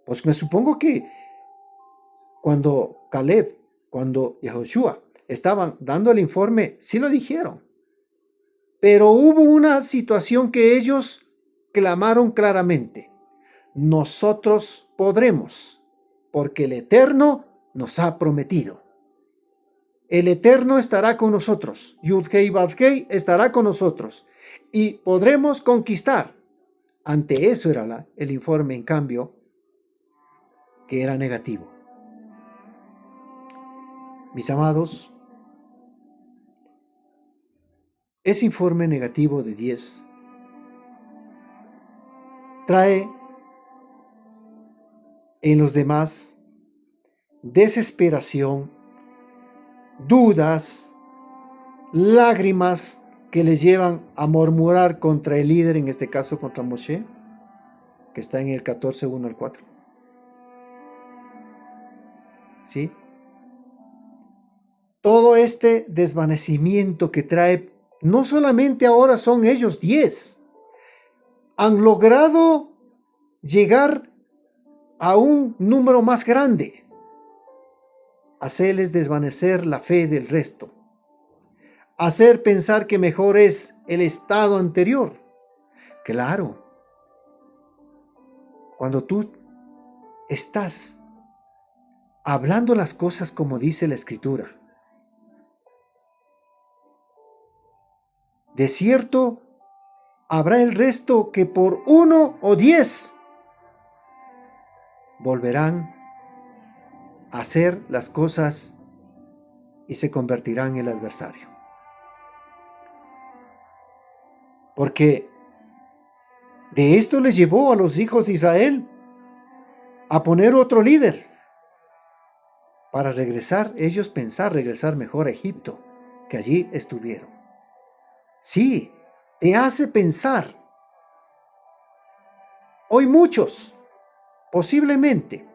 Pues me supongo que cuando Caleb, cuando Yehoshua estaban dando el informe, sí lo dijeron. Pero hubo una situación que ellos clamaron claramente. Nosotros podremos, porque el Eterno nos ha prometido. El Eterno estará con nosotros. Yud-Hei Vav-Hei estará con nosotros. Y podremos conquistar. Ante eso era el informe, en cambio, que era negativo. Mis amados, ese informe negativo de 10 trae en los demás desesperación, dudas, lágrimas que les llevan a murmurar contra el líder, en este caso contra Moshe, que está en el 14, 1 al 4. ¿Sí? Todo este desvanecimiento que trae, no solamente ahora son ellos 10, han logrado llegar a un número más grande, hacerles desvanecer la fe del resto, hacer pensar que mejor es el estado anterior. Claro, cuando tú estás hablando las cosas como dice la Escritura, de cierto habrá el resto que por 1 o 10 volverán a hacer las cosas y se convertirán en el adversario. Porque de esto les llevó a los hijos de Israel a poner otro líder para regresar, ellos pensar regresar mejor a Egipto, que allí estuvieron. Sí, te hace pensar. Hoy muchos, posiblemente,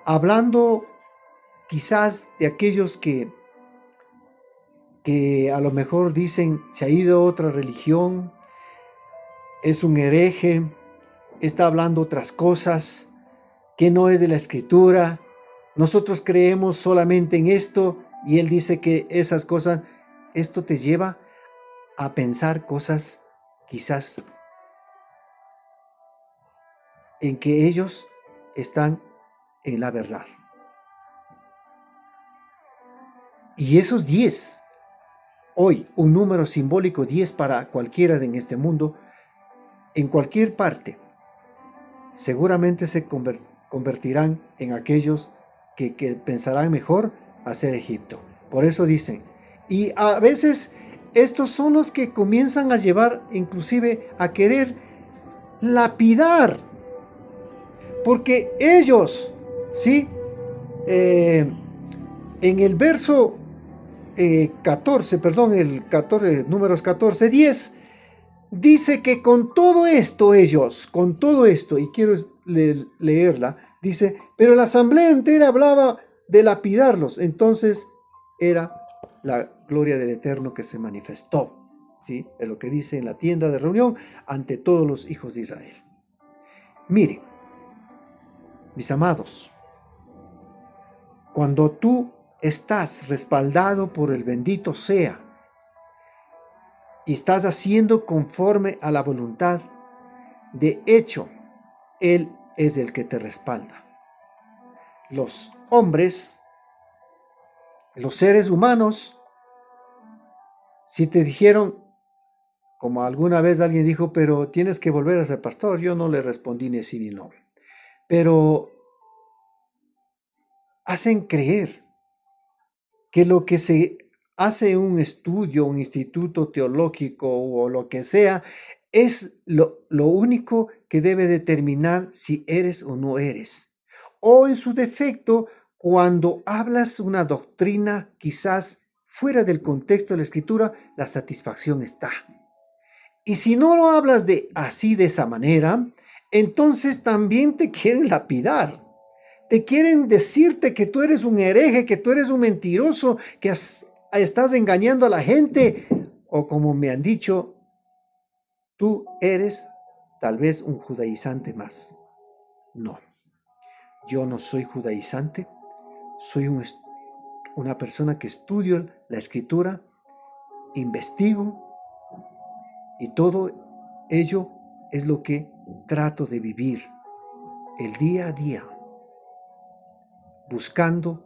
hablando quizás de aquellos que a lo mejor dicen se ha ido a otra religión, es un hereje, está hablando otras cosas que no es de la Escritura, nosotros creemos solamente en esto y él dice que esas cosas, esto te lleva a pensar cosas quizás en que ellos están en la verdad. Y esos 10, hoy un número simbólico 10 para cualquiera en este mundo, en cualquier parte, seguramente se convertirán en aquellos que pensarán mejor hacer Egipto. Por eso dicen, y a veces estos son los que comienzan a llevar inclusive a querer lapidar, porque ellos, ¿sí? En el verso 14, perdón, el 14, números 14, 10, dice que con todo esto ellos, con todo esto, y quiero leerla, dice, pero la asamblea entera hablaba de lapidarlos, entonces era la gloria del Eterno que se manifestó, ¿sí? Es lo que dice en la tienda de reunión ante todos los hijos de Israel. Miren, mis amados, cuando tú estás respaldado por el bendito sea y estás haciendo conforme a la voluntad, de hecho, Él es el que te respalda. Los hombres, los seres humanos, si te dijeron, como alguna vez alguien dijo, pero tienes que volver a ser pastor, yo no le respondí ni sí ni no. Pero hacen creer que lo que se hace en un estudio, un instituto teológico o lo que sea, es lo único que debe determinar si eres o no eres. O en su defecto, cuando hablas una doctrina quizás fuera del contexto de la escritura, la satisfacción está. Y si no lo hablas de así, de esa manera, entonces también te quieren lapidar. Te quieren decirte que tú eres un hereje, que tú eres un mentiroso, que estás engañando a la gente. O como me han dicho, tú eres tal vez un judaizante más. No, yo no soy judaizante. Soy una persona que estudio la escritura, investigo y todo ello es lo que trato de vivir el día a día, buscando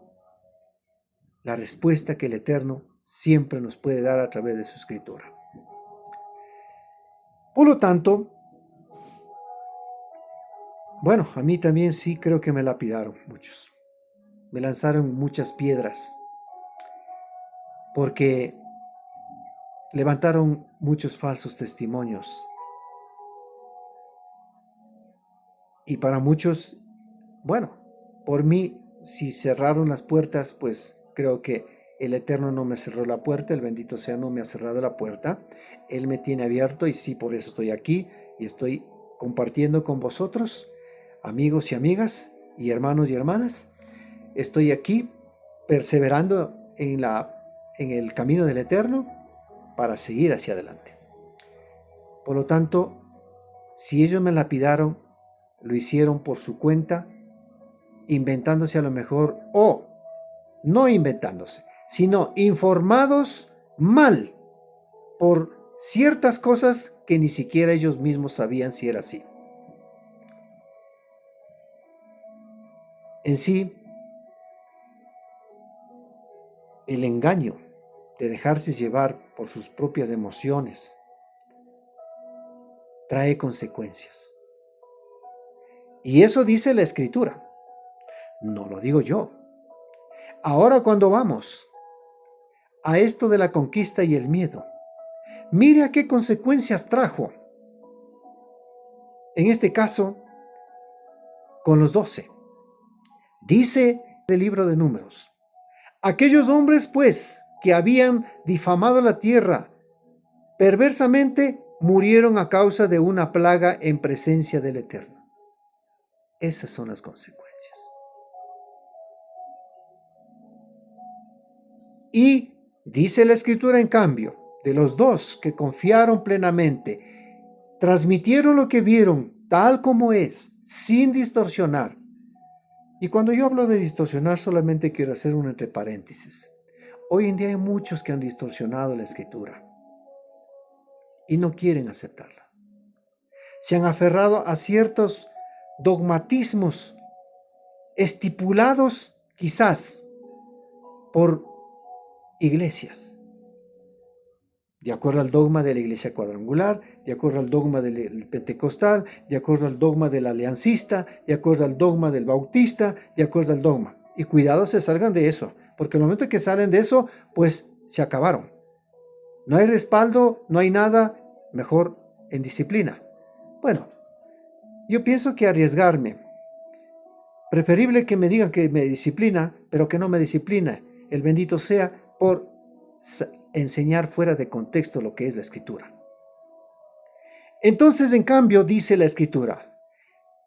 la respuesta que el Eterno siempre nos puede dar a través de su escritura. Por lo tanto, bueno, a mí también sí creo que me lapidaron muchos. Me lanzaron muchas piedras porque levantaron muchos falsos testimonios. Y para muchos, bueno, por mí, si cerraron las puertas, pues creo que el Eterno no me cerró la puerta, el bendito sea no me ha cerrado la puerta. Él me tiene abierto y sí, por eso estoy aquí y estoy compartiendo con vosotros, amigos y amigas y hermanos y hermanas. Estoy aquí perseverando en el camino del Eterno para seguir hacia adelante. Por lo tanto, si ellos me lapidaron, lo hicieron por su cuenta, inventándose a lo mejor, o no inventándose, sino informados mal por ciertas cosas que ni siquiera ellos mismos sabían si era así. En sí, el engaño de dejarse llevar por sus propias emociones trae consecuencias. Y eso dice la Escritura. No lo digo yo. Ahora cuando vamos a esto de la conquista y el miedo, mire a qué consecuencias trajo. En este caso, con los 12. Dice el libro de Números: aquellos hombres, pues, que habían difamado la tierra perversamente, murieron a causa de una plaga en presencia del Eterno. Esas son las consecuencias. Y dice la Escritura, en cambio, de los 2 que confiaron plenamente, transmitieron lo que vieron tal como es, sin distorsionar. Y cuando yo hablo de distorsionar, solamente quiero hacer un entre paréntesis. Hoy en día hay muchos que han distorsionado la Escritura y no quieren aceptarla. Se han aferrado a ciertos dogmatismos estipulados quizás por iglesias, de acuerdo al dogma de la iglesia cuadrangular, de acuerdo al dogma del pentecostal, de acuerdo al dogma del aliancista, de acuerdo al dogma del bautista, de acuerdo al dogma. Y cuidado se salgan de eso, porque el momento que salen de eso, pues se acabaron. No hay respaldo, no hay nada, mejor en disciplina. Bueno, yo pienso que arriesgarme, preferible que me digan que me disciplina, pero que no me disciplina, el bendito sea, por enseñar fuera de contexto lo que es la Escritura. Entonces, en cambio, dice la Escritura,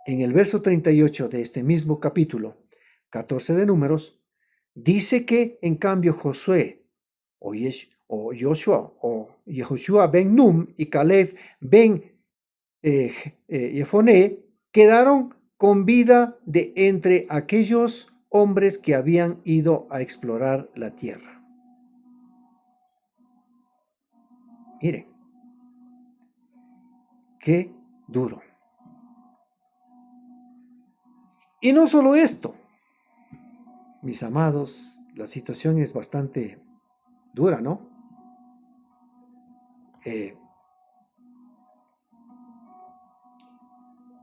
en el verso 38 de este mismo capítulo 14 de Números, dice que, en cambio, Josué, o Joshua, o Yehoshua ben Num y Caleb ben Jefoné, quedaron con vida de entre aquellos hombres que habían ido a explorar la tierra. Miren, qué duro. Y no solo esto, mis amados, la situación es bastante dura, ¿no?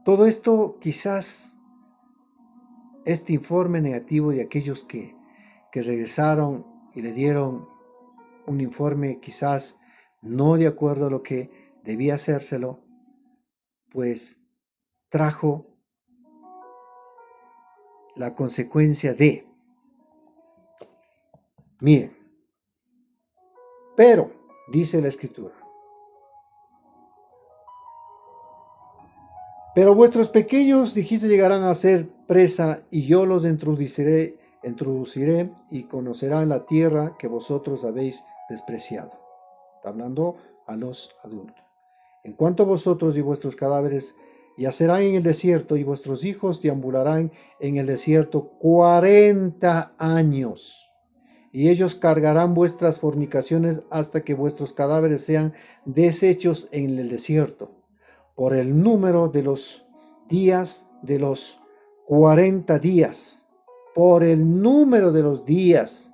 Todo esto, quizás, este informe negativo de aquellos que regresaron y le dieron un informe quizás no de acuerdo a lo que debía hacérselo, pues trajo la consecuencia de, miren, pero, dice la Escritura, pero vuestros pequeños, dijiste, llegarán a ser presa, y yo los introduciré y conocerán la tierra que vosotros habéis despreciado. Está hablando a los adultos. En cuanto a vosotros y vuestros cadáveres, yacerán en el desierto, y vuestros hijos deambularán en el desierto 40 años. Y ellos cargarán vuestras fornicaciones hasta que vuestros cadáveres sean deshechos en el desierto. Por el número de los días de los 40 días, por el número de los días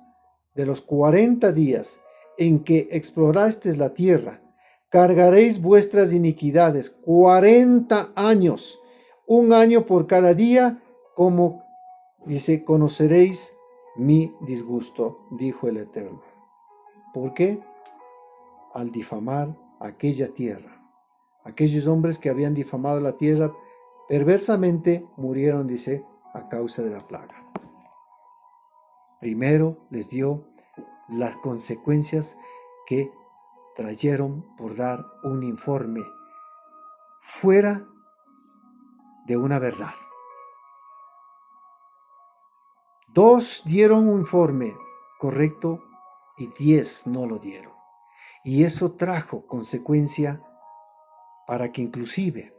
de los 40 días en que explorasteis la tierra, cargaréis vuestras iniquidades 40 años, un año por cada día, como dice, conoceréis mi disgusto, dijo el Eterno. ¿Por qué? Al difamar aquella tierra. Aquellos hombres que habían difamado la tierra perversamente murieron, dice, a causa de la plaga. Primero les dio las consecuencias que trajeron por dar un informe fuera de una verdad. 2 dieron un informe correcto y 10 no lo dieron. Y eso trajo consecuencia para que inclusive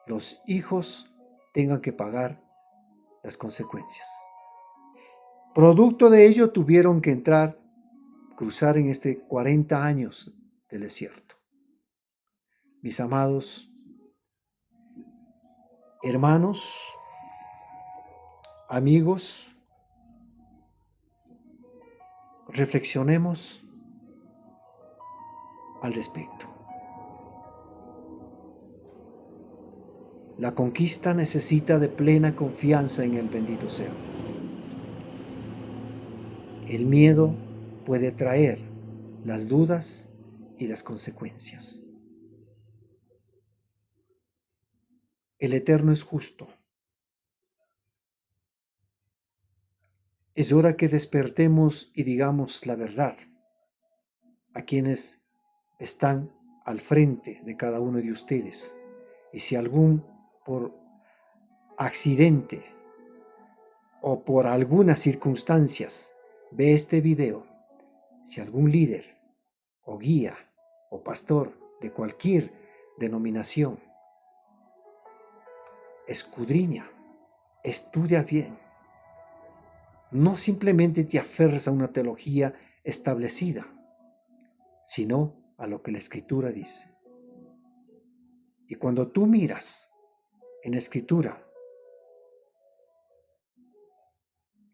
los hijos tengan que pagar las consecuencias. Producto de ello tuvieron que cruzar en 40 años del desierto. Mis amados hermanos, amigos, reflexionemos al respecto. La conquista necesita de plena confianza en el bendito sea. El miedo puede traer las dudas y las consecuencias. El Eterno es justo. Es hora que despertemos y digamos la verdad a quienes están al frente de cada uno de ustedes. Y si algún por accidente o por algunas circunstancias ve este video, si algún líder o guía o pastor de cualquier denominación escudriña, estudia bien, no simplemente te aferres a una teología establecida, sino a lo que la Escritura dice. Y cuando tú miras en la Escritura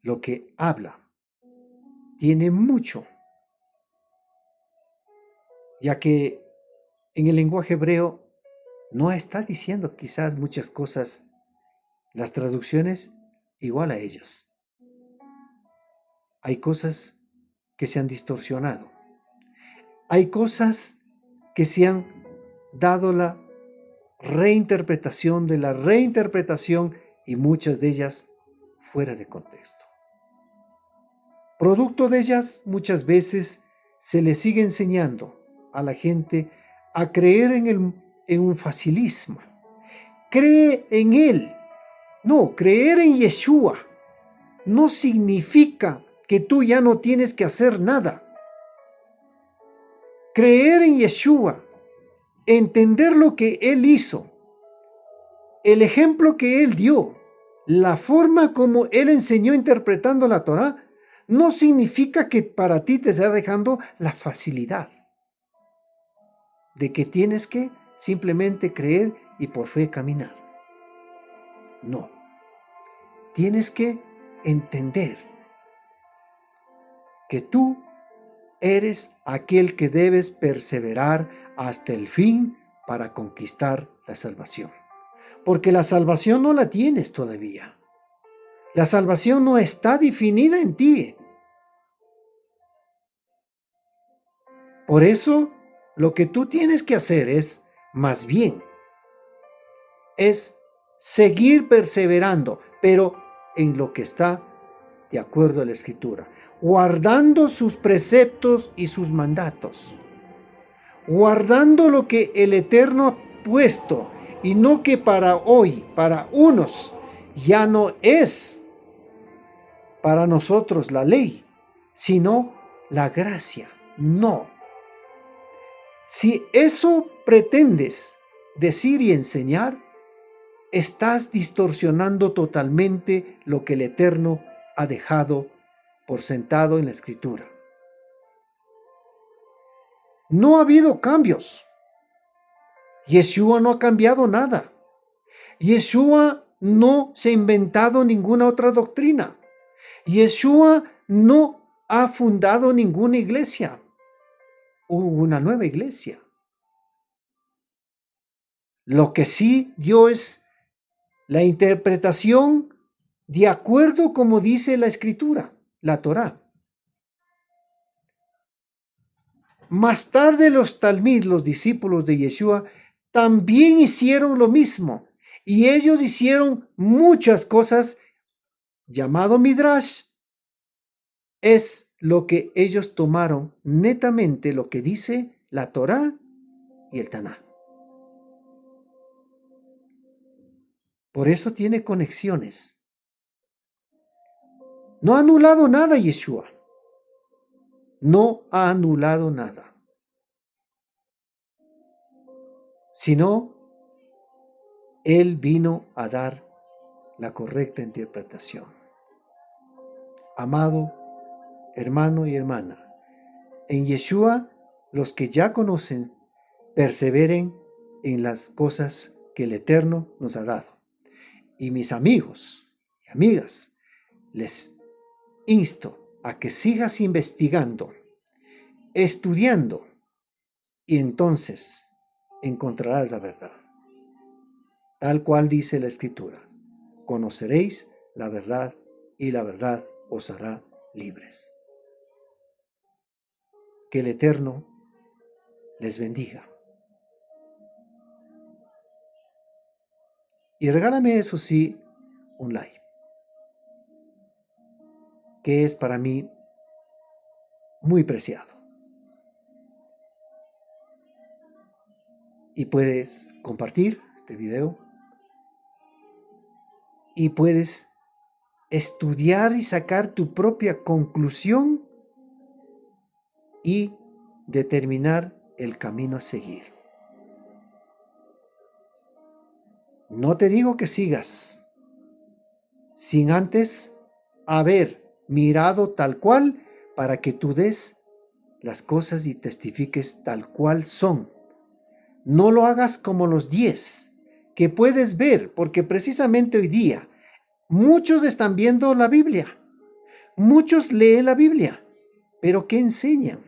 lo que habla, tiene mucho, ya que en el lenguaje hebreo no está diciendo quizás muchas cosas, las traducciones igual a ellas. Hay cosas que se han distorsionado. Hay cosas que se han dado la reinterpretación de la reinterpretación y muchas de ellas fuera de contexto. Producto de ellas, muchas veces se le sigue enseñando a la gente a creer en un facilismo. Cree en Él. No, creer en Yeshua no significa que tú ya no tienes que hacer nada. Creer en Yeshua, entender lo que Él hizo, el ejemplo que Él dio, la forma como Él enseñó interpretando la Torá, no significa que para ti te está dejando la facilidad de que tienes que simplemente creer y por fe caminar. No, tienes que entender que tú eres aquel que debes perseverar hasta el fin para conquistar la salvación. Porque la salvación no la tienes todavía. La salvación no está definida en ti. Por eso, lo que tú tienes que hacer es, más bien, es seguir perseverando, pero en lo que está de acuerdo a la Escritura, guardando sus preceptos y sus mandatos, guardando lo que el Eterno ha puesto, y no que para hoy, para unos, ya no es para nosotros la ley, sino la gracia. No. Si eso pretendes decir y enseñar, estás distorsionando totalmente lo que el Eterno ha dejado por sentado en la Escritura. No ha habido cambios. Yeshua no ha cambiado nada. Yeshua no se ha inventado ninguna otra doctrina. Yeshua no ha fundado ninguna iglesia. Hubo una nueva iglesia. Lo que sí dio es la interpretación de acuerdo como dice la Escritura, la Torá. Más tarde los talmid, los discípulos de Yeshua, también hicieron lo mismo. Y ellos hicieron muchas cosas, llamado Midrash. Es lo que ellos tomaron netamente lo que dice la Torá y el Tanaj. Por eso tiene conexiones. No ha anulado nada Yeshua. No ha anulado nada. Sino, Él vino a dar la correcta interpretación. Amado hermano y hermana, en Yeshua, los que ya conocen, perseveren en las cosas que el Eterno nos ha dado. Y mis amigos y amigas, les insto a que sigas investigando, estudiando, y entonces encontrarás la verdad. tal cual dice la Escritura. Conoceréis la verdad y la verdad os hará libres. Que el Eterno les bendiga. Y regálame, eso sí, un like, que es para mí muy preciado. Y puedes compartir este video y puedes estudiar y sacar tu propia conclusión y determinar el camino a seguir. No te digo que sigas sin antes haber mirado tal cual para que tú des las cosas y testifiques tal cual son. No lo hagas como los 10 que puedes ver, porque precisamente hoy día muchos están viendo la Biblia, muchos leen la Biblia, pero ¿qué enseñan?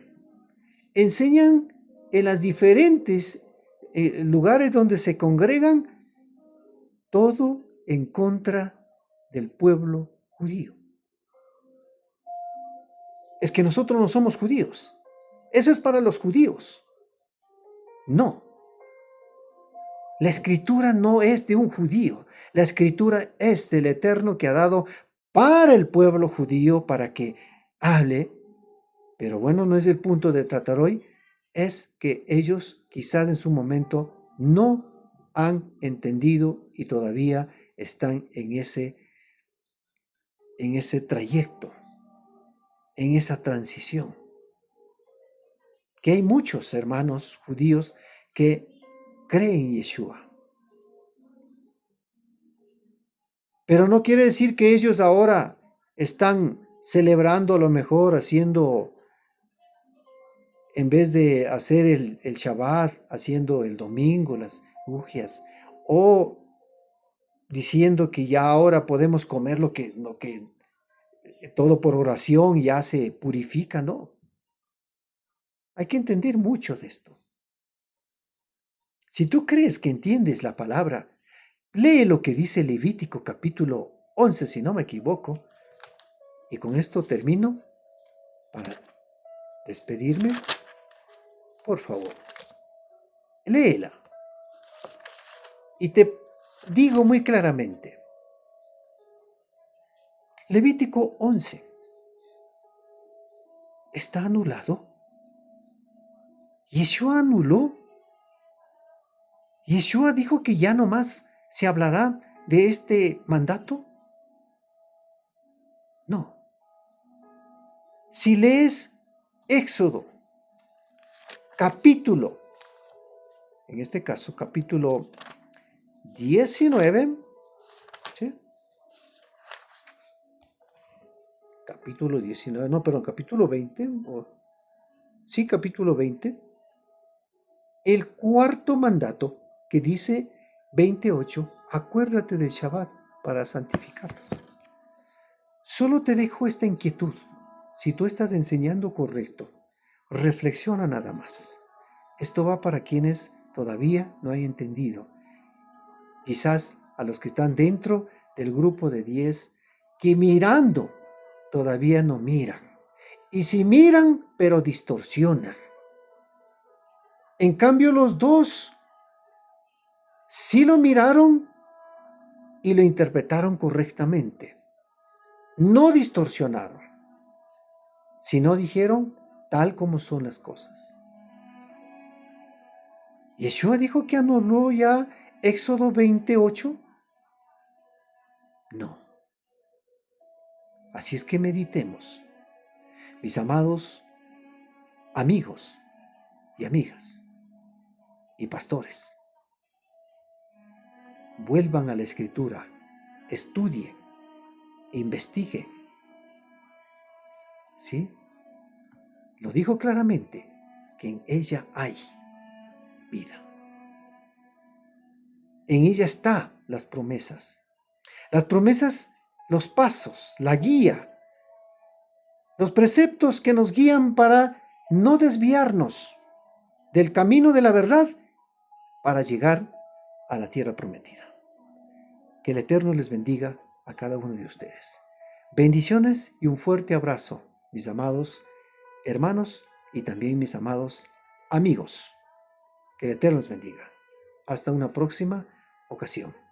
Enseñan en las diferentes lugares donde se congregan, todo en contra del pueblo judío. Es que nosotros no somos judíos. Eso es para los judíos. No. La Escritura no es de un judío. La Escritura es del Eterno, que ha dado para el pueblo judío para que hable. Pero bueno, no es el punto de tratar hoy. Es que ellos quizás en su momento no han entendido y todavía están en ese trayecto, en esa transición. Que hay muchos hermanos judíos que creen en Yeshua. Pero no quiere decir que ellos ahora están celebrando, a lo mejor haciendo, en vez de hacer el Shabbat, haciendo el domingo, las ujias, o diciendo que ya ahora podemos comer lo que todo por oración ya se purifica, ¿no? Hay que entender mucho de esto. Si tú crees que entiendes la palabra, lee lo que dice Levítico capítulo 11, si no me equivoco, y con esto termino para despedirme. Por favor, léela. Y te digo muy claramente, Levítico 11 está anulado. Yeshua anuló. Yeshua dijo que ya no más se hablará de este mandato. No. Si lees Éxodo, capítulo, en este caso capítulo 19, ¿sí? Capítulo 19, no, perdón, capítulo 20, sí, capítulo 20, el cuarto mandato que dice 28, acuérdate del Shabbat para santificarlos. Solo te dejo esta inquietud. Si tú estás enseñando correcto, reflexiona nada más. Esto va para quienes todavía no hayan entendido. Quizás a los que están dentro del grupo de 10, que mirando todavía no miran. Y si miran, pero distorsionan. En cambio, los dos sí lo miraron y lo interpretaron correctamente. No distorsionaron, sino dijeron tal como son las cosas. ¿Yeshua dijo que anuló ya Éxodo 28? No. Así es que meditemos, mis amados amigos y amigas y pastores. Vuelvan a la Escritura, estudien, investiguen. ¿Sí? Lo dijo claramente, que en ella hay vida. En ella están las promesas. Las promesas, los pasos, la guía, los preceptos que nos guían para no desviarnos del camino de la verdad para llegar a la tierra prometida. Que el Eterno les bendiga a cada uno de ustedes. Bendiciones y un fuerte abrazo, mis amados hermanos y también mis amados amigos. Que el Eterno les bendiga. Hasta una próxima ocasión.